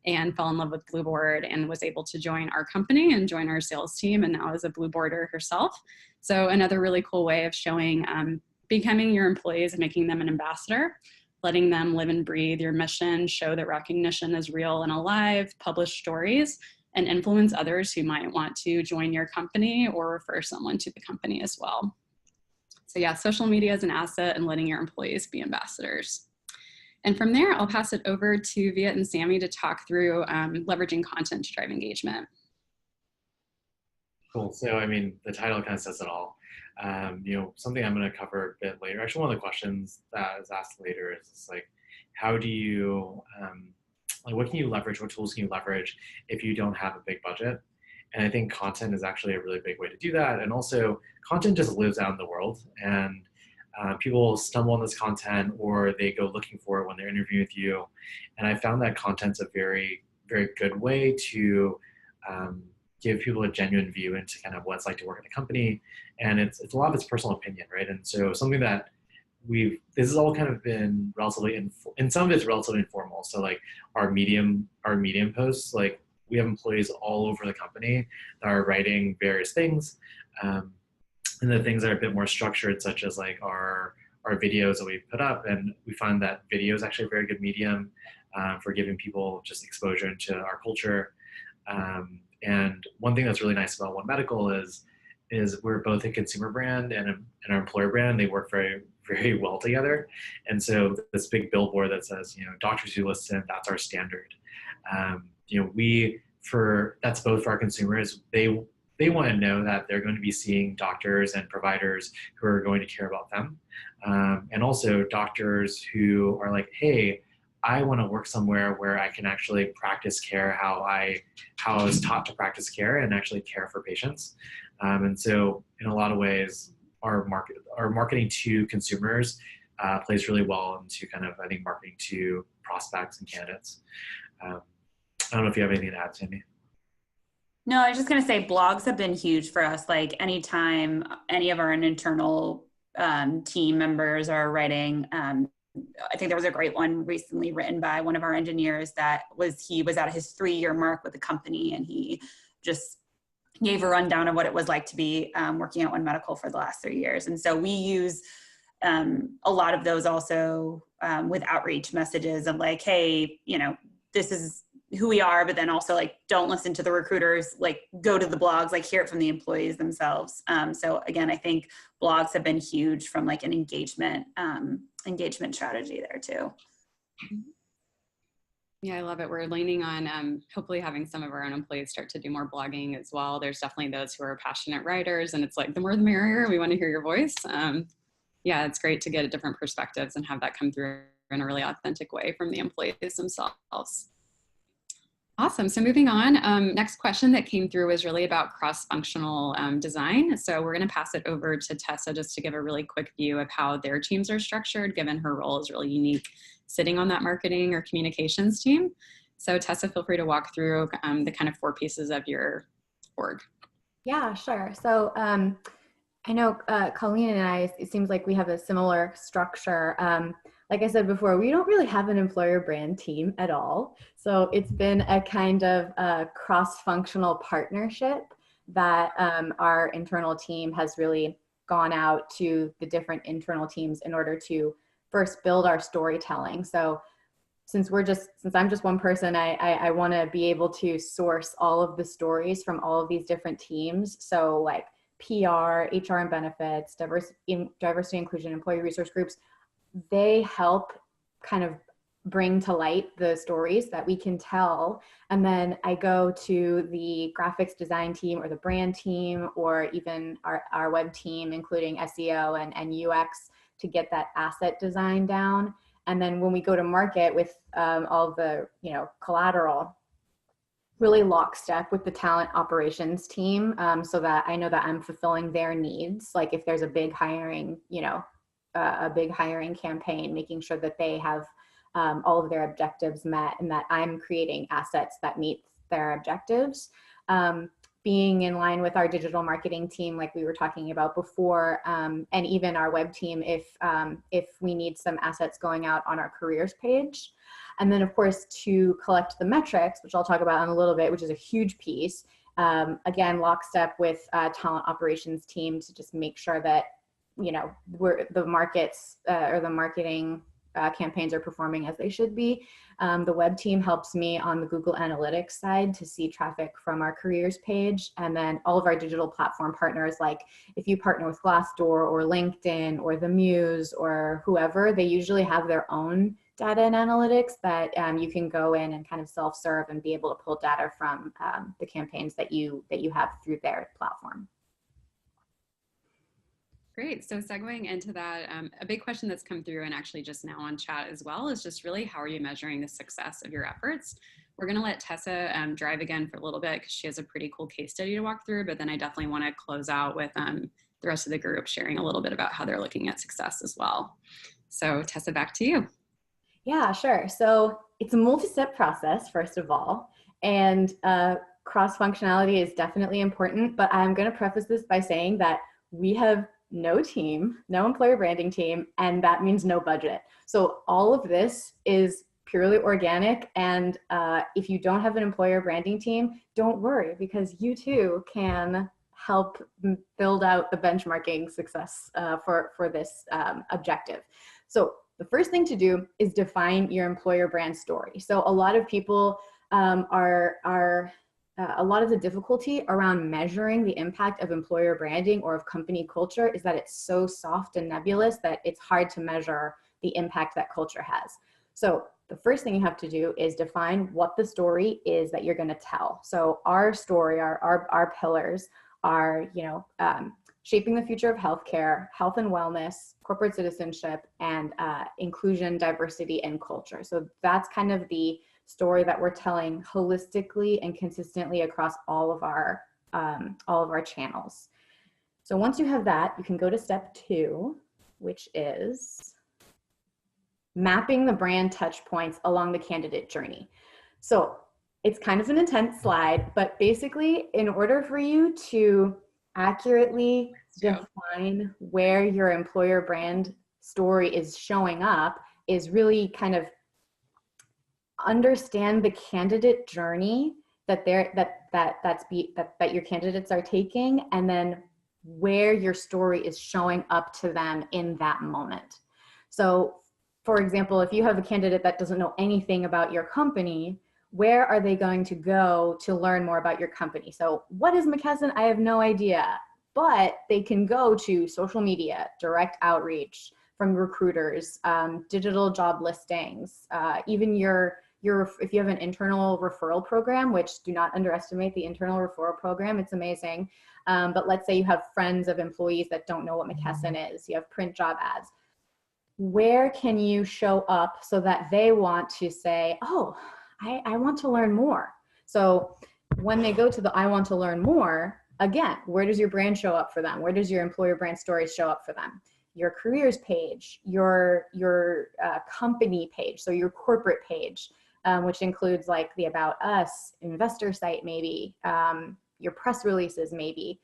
and fell in love with Blueboard and was able to join our company and join our sales team, and now is a Blueboarder herself. So another really cool way of showing becoming your employees and making them an ambassador, letting them live and breathe your mission, show that recognition is real and alive, publish stories, and influence others who might want to join your company or refer someone to the company as well. So yeah, social media is an asset and letting your employees be ambassadors. And from there, I'll pass it over to Viet and Sammy to talk through leveraging content to drive engagement. Cool. So, I mean, the title kind of says it all. Something I'm going to cover a bit later. Actually, one of the questions that is asked later is just like, how do you, what can you leverage? What tools can you leverage if you don't have a big budget? And I think content is actually a really big way to do that. And also, content just lives out in the world, and people stumble on this content or they go looking for it when they're interviewing with you. And I found that content's a very, very good way to give people a genuine view into kind of what it's like to work at a company. And it's a lot of it's personal opinion, right? And so something that this has all kind of been relatively, in some of it's relatively informal. So like our Medium posts, like we have employees all over the company that are writing various things. And the things that are a bit more structured, such as like our videos that we put up. And we find that video is actually a very good medium for giving people just exposure into our culture. And one thing that's really nice about One Medical is we're both a consumer brand and our employer brand. They work very, very well together. And so this big billboard that says, doctors who listen, that's our standard. That's both for our consumers. They want to know that they're going to be seeing doctors and providers who are going to care about them. And also doctors who are like, hey, I want to work somewhere where I can actually practice care how I was taught to practice care and actually care for patients. And so in a lot of ways, our marketing to consumers plays really well into kind of, I think, marketing to prospects and candidates. I don't know if you have anything to add, Sandy. No, I was just going to say blogs have been huge for us. Like anytime any of our internal team members are writing, I think there was a great one recently written by one of our engineers he was at his 3-year mark with the company, and he just gave a rundown of what it was like to be working at One Medical for the last 3 years. And so we use a lot of those also with outreach messages of like, hey, this is who we are, but then also like, don't listen to the recruiters, like go to the blogs, like hear it from the employees themselves. So again, I think blogs have been huge from like an engagement strategy there too. Yeah, I love it. We're leaning on hopefully having some of our own employees start to do more blogging as well. There's definitely those who are passionate writers, and it's like the more the merrier. We want to hear your voice. Yeah, it's great to get different perspectives and have that come through in a really authentic way from the employees themselves. Awesome. So moving on, next question that came through was really about cross-functional design. So we're going to pass it over to Tessa just to give a really quick view of how their teams are structured, given her role is really unique sitting on that marketing or communications team. So Tessa, feel free to walk through the kind of 4 pieces of your org. Yeah, sure. So I know Colleen and I, it seems like we have a similar structure. Like I said before, we don't really have an employer brand team at all. So it's been a kind of cross-functional partnership that our internal team has really gone out to the different internal teams in order to first build our storytelling. So since I'm just one person, I want to be able to source all of the stories from all of these different teams. So like PR, HR and benefits, diversity, inclusion, employee resource groups, they help kind of bring to light the stories that we can tell. And then I go to the graphics design team or the brand team, or even our web team, including SEO and UX, to get that asset design down. And then when we go to market with all the collateral, really lockstep with the talent operations team, so that I know that I'm fulfilling their needs. Like if there's a big hiring, a big hiring campaign, making sure that they have all of their objectives met and that I'm creating assets that meet their objectives. Being in line with our digital marketing team, like we were talking about before, and even our web team, if we need some assets going out on our careers page. And then of course, to collect the metrics, which I'll talk about in a little bit, which is a huge piece. Again, lockstep with talent operations team to just make sure that, the markets or the marketing campaigns are performing as they should be. The web team helps me on the Google Analytics side to see traffic from our careers page. And then all of our digital platform partners, like if you partner with Glassdoor or LinkedIn or the Muse or whoever, they usually have their own data and analytics that you can go in and kind of self-serve and be able to pull data from the campaigns that you have through their platform. Great. So segueing into that, a big question that's come through and actually just now on chat as well is just really how are you measuring the success of your efforts? We're going to let Tessa drive again for a little bit because she has a pretty cool case study to walk through, but then I definitely want to close out with the rest of the group sharing a little bit about how they're looking at success as well. So Tessa, back to you. Yeah, sure. So it's a multi-step process, first of all, and cross-functionality is definitely important, but I'm going to preface this by saying that we have no team, no employer branding team, and that means no budget. So all of this is purely organic, and if you don't have an employer branding team, don't worry, because you too can help build out the benchmarking success for this objective. So the first thing to do is define your employer brand story. So a lot of people a lot of the difficulty around measuring the impact of employer branding or of company culture is that it's so soft and nebulous that it's hard to measure the impact that culture has. So the first thing you have to do is define what the story is that you're going to tell. So our story, our pillars are, shaping the future of healthcare, health and wellness, corporate citizenship, and inclusion, diversity, and culture. So that's kind of the story that we're telling holistically and consistently across all of our channels. So once you have that, you can go to step 2, which is mapping the brand touch points along the candidate journey. So it's kind of an intense slide, but basically in order for you to accurately define where your employer brand story is showing up is really kind of understand the candidate journey that your candidates are taking, and then where your story is showing up to them in that moment. So for example, if you have a candidate that doesn't know anything about your company, where are they going to go to learn more about your company? So what is McKesson? I have no idea, but they can go to social media, direct outreach from recruiters, digital job listings, even if you have an internal referral program, which do not underestimate the internal referral program, it's amazing. But let's say you have friends of employees that don't know what McKesson is, you have print job ads. Where can you show up so that they want to say, oh, I want to learn more? So when they go to the I want to learn more, again, where does your brand show up for them? Where does your employer brand story show up for them? Your careers page, your company page, so your corporate page, which includes like the About Us, investor site maybe, your press releases maybe,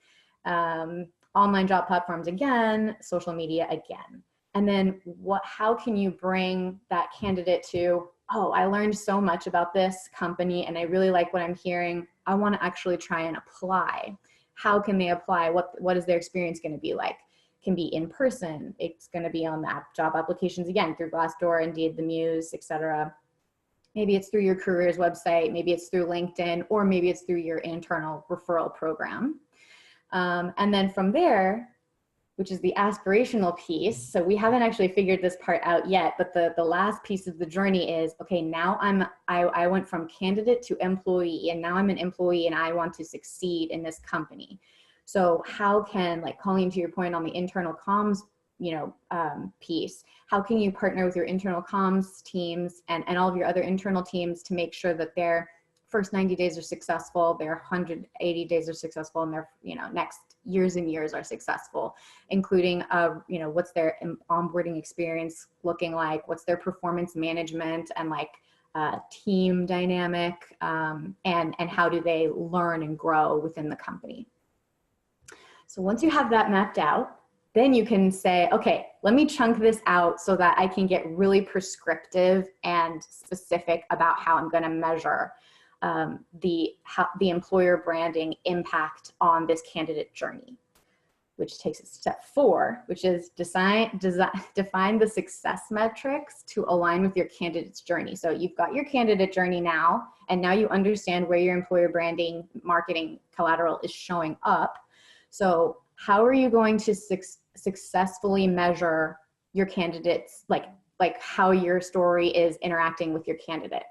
online job platforms again, social media again. And then how can you bring that candidate to, oh, I learned so much about this company and I really like what I'm hearing. I want to actually try and apply. How can they apply? What is their experience going to be like? It can be in person. It's going to be on the job applications again, through Glassdoor, Indeed, The Muse, etc. Maybe it's through your careers website, maybe it's through LinkedIn, or maybe it's through your internal referral program. And then from there, which is the aspirational piece. So we haven't actually figured this part out yet, but the last piece of the journey is, okay, now I went from candidate to employee, and now I'm an employee and I want to succeed in this company. So how can, like Colleen, to your point on the internal comms, piece, how can you partner with your internal comms teams and all of your other internal teams to make sure that their first 90 days are successful, their 180 days are successful, and their next years and years are successful, including what's their onboarding experience looking like, what's their performance management and team dynamic, and how do they learn and grow within the company. So once you have that mapped out, then you can say, okay, let me chunk this out so that I can get really prescriptive and specific about how I'm going to measure the employer branding impact on this candidate journey, which takes us to step 4, which is define the success metrics to align with your candidate's journey. So you've got your candidate journey now, and now you understand where your employer branding marketing collateral is showing up. So how are you going to successfully measure your candidates, like how your story is interacting with your candidate?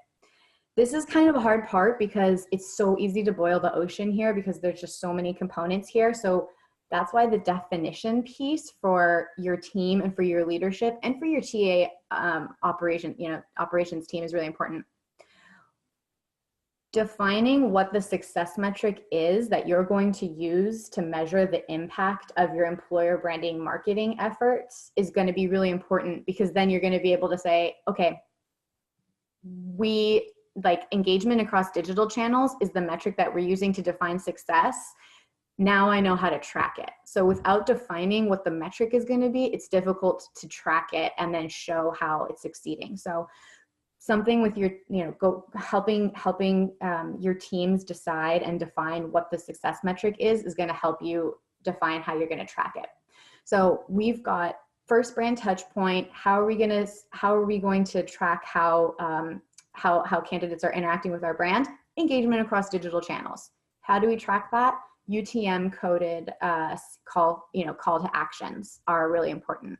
This is kind of a hard part because it's so easy to boil the ocean here because there's just so many components here. So that's why the definition piece for your team and for your leadership and for your TA operations team is really important. Defining what the success metric is that you're going to use to measure the impact of your employer branding marketing efforts is going to be really important, because then you're going to be able to say, okay, engagement across digital channels is the metric that we're using to define success. Now I know how to track it. So without defining what the metric is going to be, it's difficult to track it and then show how it's succeeding. So something with your, helping your teams decide and define what the success metric is going to help you define how you're going to track it. So we've got first brand touch point. How are we going to track how candidates are interacting with our brand? Engagement across digital channels. How do we track that? UTM coded call to actions are really important.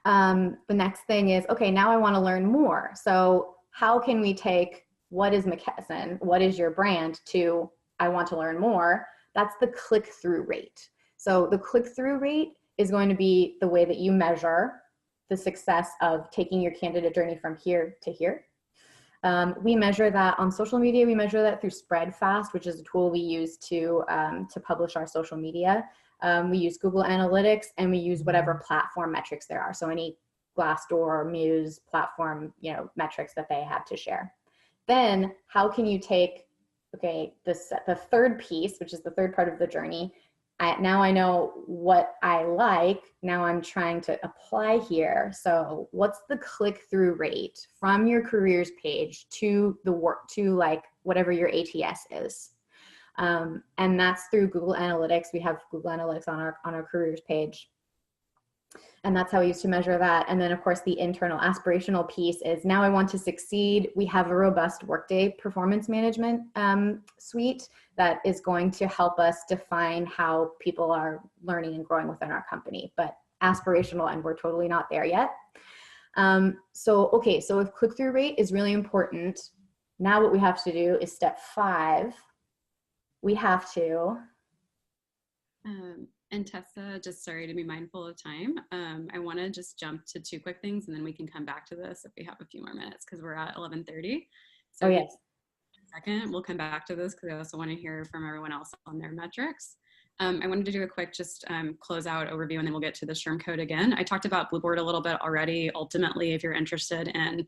The next thing is, okay, now I want to learn more. So how can we take what is McKesson, what is your brand, to I want to learn more? That's the click-through rate. So the click-through rate is going to be the way that you measure the success of taking your candidate journey from here to here. We measure that on social media. We measure that through Spreadfast, which is a tool we use to publish our social media. We use Google Analytics, and we use whatever platform metrics there are. So any Glassdoor, Muse platform, metrics that they have to share. Then how can you take, okay, the third piece, which is the third part of the journey. Now I know what I like. Now I'm trying to apply here. So what's the click-through rate from your careers page to the work, to whatever your ATS is? And that's through Google Analytics. We have Google Analytics on our careers page. And that's how we used to measure that. And then of course the internal aspirational piece is, now I want to succeed. We have a robust Workday performance management suite that is going to help us define how people are learning and growing within our company, but aspirational, and we're totally not there yet. So if click-through rate is really important, now what we have to do is step 5. We have to, and Tessa, just sorry to be mindful of time. I want to just jump to 2 quick things, and then we can come back to this if we have a few more minutes, because we're at 11:30. So oh yes. Second, we'll come back to this because I also want to hear from everyone else on their metrics. I wanted to do a quick close out overview, and then we'll get to the SHRM code again. I talked about Blueboard a little bit already. Ultimately, if you're interested in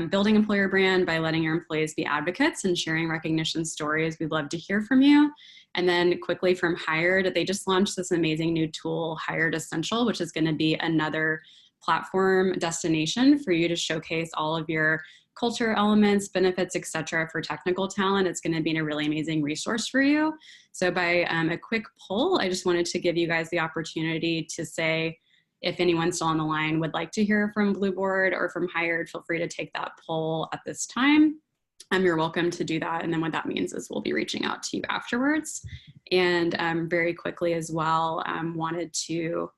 building employer brand by letting your employees be advocates and sharing recognition stories, we'd love to hear from you. And then quickly from Hired, they just launched this amazing new tool, Hired Essential, which is going to be another platform destination for you to showcase all of your culture elements, benefits, etc. for technical talent. It's going to be a really amazing resource for you. So by a quick poll, I just wanted to give you guys the opportunity to say, if anyone still on the line would like to hear from Blueboard or from Hired, feel free to take that poll at this time. You're welcome to do that. And then what that means is we'll be reaching out to you afterwards. And very quickly as well, wanted to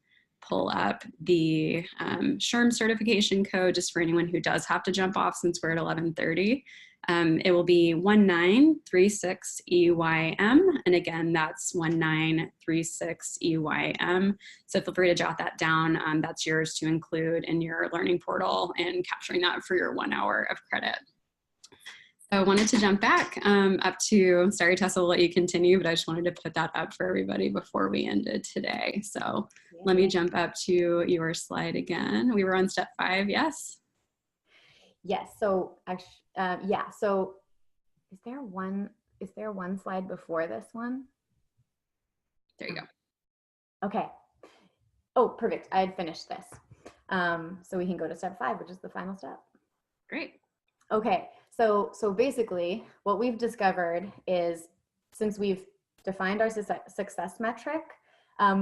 pull up the SHRM certification code just for anyone who does have to jump off, since we're at 11:30. It will be 1936EYM. And again, that's 1936EYM. So feel free to jot that down. That's yours to include in your learning portal and capturing that for your 1 hour of credit. So I wanted to jump back up to, sorry, Tessa, will let you continue, but I just wanted to put that up for everybody before we ended today. So let me jump up to your slide again. We were on step 5, yes? Yes, so yeah, so is there one slide before this one? There you go. Okay. Oh, perfect. I had finished this. So we can go to step 5, which is the final step. Great. Okay. So basically what we've discovered is, since we've defined our success metric,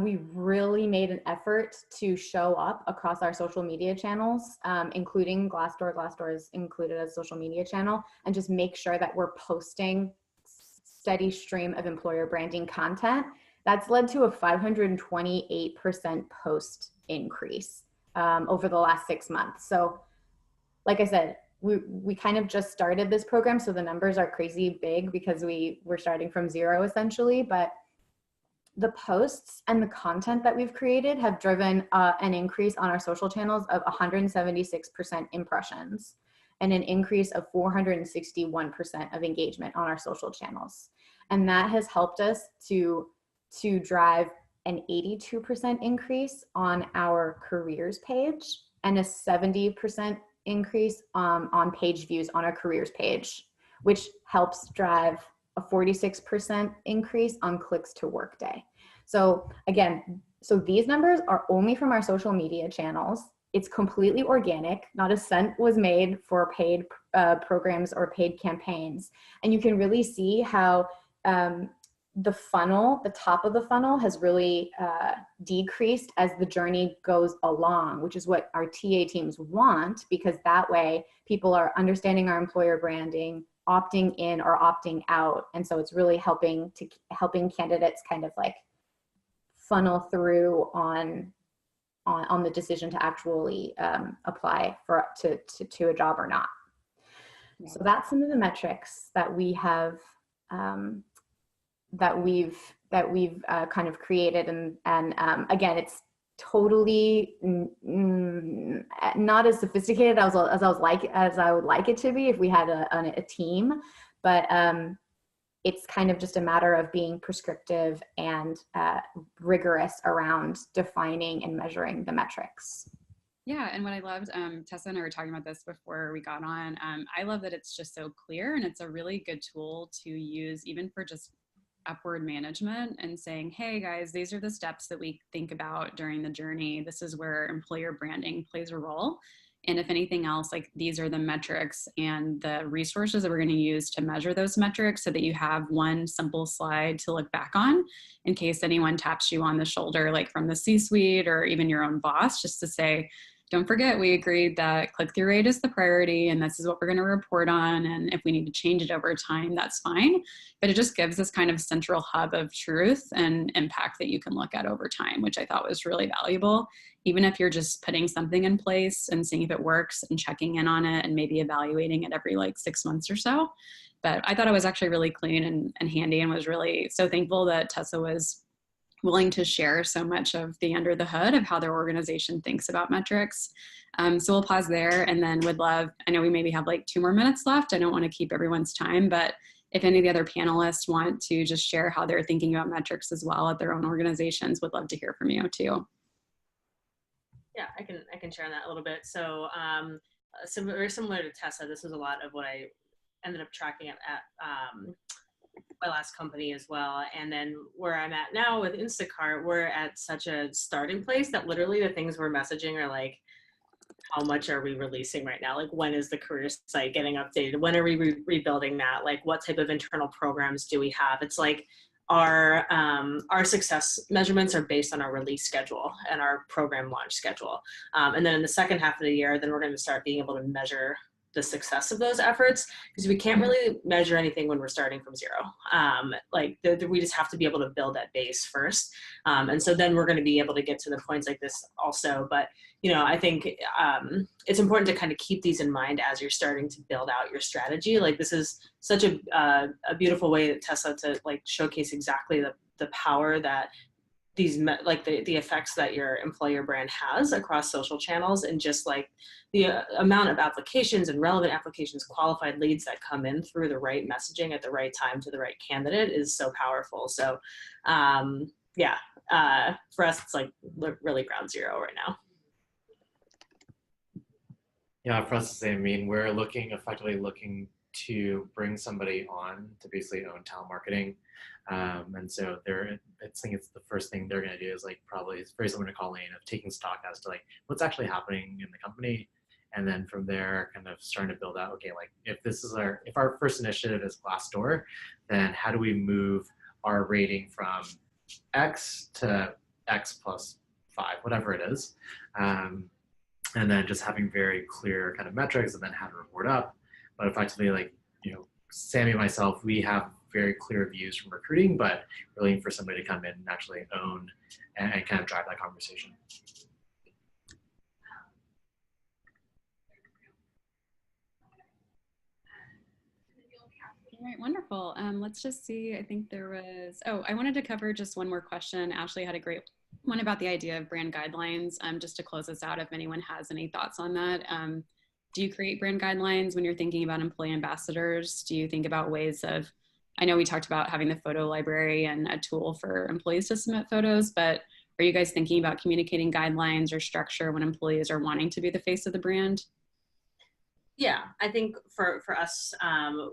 we've really made an effort to show up across our social media channels, including Glassdoor. Glassdoor is included as a social media channel, and just make sure that we're posting steady stream of employer branding content. That's led to a 528% post increase over the last 6 months. So like I said, we kind of just started this program, so the numbers are crazy big because we're starting from 0 essentially, but the posts and the content that we've created have driven an increase on our social channels of 176% impressions and an increase of 461% of engagement on our social channels. And that has helped us to drive an 82% increase on our careers page and a 70% increase on page views on our careers page, which helps drive a 46% increase on clicks to Workday. So again, so these numbers are only from our social media channels. It's completely organic. Not a cent was made for paid programs or paid campaigns. And you can really see how the top of the funnel has really decreased as the journey goes along, which is what our TA teams want, because that way people are understanding our employer branding, opting in or opting out. And so it's really helping candidates kind of like funnel through on the decision to actually apply to a job or not. Yeah. So that's some of the metrics that we have that we've kind of created, and again, it's totally not as sophisticated as I would like it to be if we had a team, but it's kind of just a matter of being prescriptive and rigorous around defining and measuring the metrics. Yeah, and what I loved, Tessa and I were talking about this before we got on, I love that it's just so clear, and it's a really good tool to use even for just upward management and saying, hey guys, these are the steps that we think about during the journey. This is where employer branding plays a role. And if anything else, like these are the metrics and the resources that we're going to use to measure those metrics so that you have one simple slide to look back on in case anyone taps you on the shoulder, like from the C-suite or even your own boss, just to say, don't forget, we agreed that click-through rate is the priority and this is what we're going to report on. And if we need to change it over time, that's fine. But it just gives this kind of central hub of truth and impact that you can look at over time, which I thought was really valuable. Even if you're just putting something in place and seeing if it works and checking in on it and maybe evaluating it every like 6 months or so. But I thought it was actually really clean and handy, and was really so thankful that Tessa was willing to share so much of the under the hood of how their organization thinks about metrics. So we'll pause there, and then would love, I know we maybe have like 2 more minutes left. I don't want to keep everyone's time, but if any of the other panelists want to just share how they're thinking about metrics as well at their own organizations, would love to hear from you too. Yeah, I can share on that a little bit. So very similar to Tessa, this was a lot of what I ended up tracking at my last company as well. And then where I'm at now with Instacart, we're at such a starting place that literally the things we're messaging are like, how much are we releasing right now? Like, when is the career site getting updated? When are we rebuilding that? Like, what type of internal programs do we have? It's like our success measurements are based on our release schedule and our program launch schedule. And then in the second half of the year, then we're going to start being able to measure the success of those efforts, because we can't really measure anything when we're starting from zero. We just have to be able to build that base first. And so then we're going to be able to get to the points like this also. But, I think it's important to kind of keep these in mind as you're starting to build out your strategy. Like, this is such a beautiful way that Tessa to like showcase exactly the power that these the effects that your employer brand has across social channels, and just like the amount of applications and relevant applications, qualified leads that come in through the right messaging at the right time to the right candidate is so powerful. So for us, it's like really ground zero right now. Yeah, for us the same. I mean, we're effectively looking to bring somebody on to basically own talent marketing. And so I think it's the first thing they're going to do is like, probably it's very similar to Colleen, of taking stock as to like what's actually happening in the company. And then from there, kind of starting to build out, okay, like if our first initiative is Glassdoor, then how do we move our rating from X to X plus 5, whatever it is. And then just having very clear kind of metrics, and then how to report up. But effectively, like, Sammy and myself, we have very clear views from recruiting, but we're looking for somebody to come in and actually own and kind of drive that conversation. All right, wonderful. Let's just see. I think there was, I wanted to cover just one more question. Ashley had a great one about the idea of brand guidelines. Just to close this out, if anyone has any thoughts on that. Do you create brand guidelines when you're thinking about employee ambassadors? Do you think about ways of, I know we talked about having the photo library and a tool for employees to submit photos, but are you guys thinking about communicating guidelines or structure when employees are wanting to be the face of the brand? Yeah, I think for us,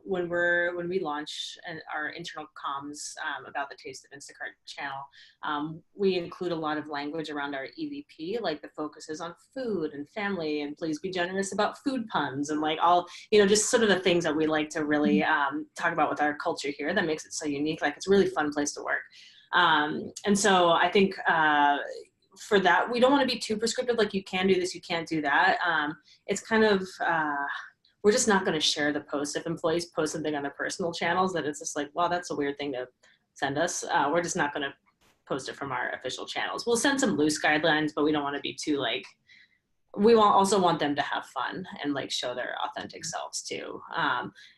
when we launch our internal comms about the Taste of Instacart channel, we include a lot of language around our EVP, like the focus is on food and family, and please be generous about food puns, and like all, just sort of the things that we like to really talk about with our culture here that makes it so unique. Like, it's a really fun place to work. And so I think for that, we don't want to be too prescriptive, like you can do this, you can't do that. It's kind of, we're just not going to share the post. If employees post something on their personal channels that it's just like, wow, that's a weird thing to send us, we're just not going to post it from our official channels. We'll send some loose guidelines, but we don't want to be too like, we also want them to have fun and like show their authentic selves too.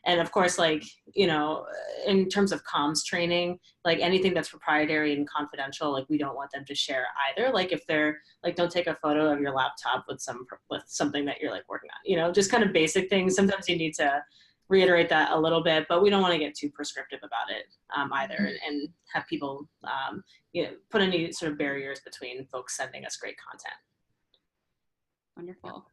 And of course, like, in terms of comms training, like anything that's proprietary and confidential, like we don't want them to share either. Like if they're like, don't take a photo of your laptop with something that you're like working on, just kind of basic things. Sometimes you need to reiterate that a little bit, but we don't want to get too prescriptive about it either, and have people, put any sort of barriers between folks sending us great content. Wonderful.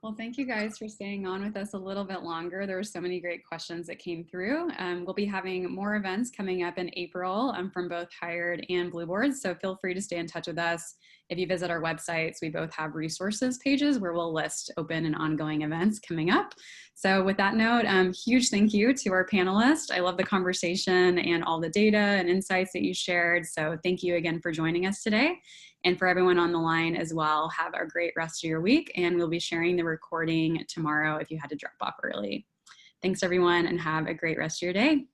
Well, thank you guys for staying on with us a little bit longer. There were so many great questions that came through. We'll be having more events coming up in April from both Hired and Blueboard, so feel free to stay in touch with us. If you visit our websites, we both have resources pages where we'll list open and ongoing events coming up. So with that note, huge thank you to our panelists. I love the conversation and all the data and insights that you shared. So thank you again for joining us today. And for everyone on the line as well, have a great rest of your week. And we'll be sharing the recording tomorrow if you had to drop off early. Thanks everyone, and have a great rest of your day.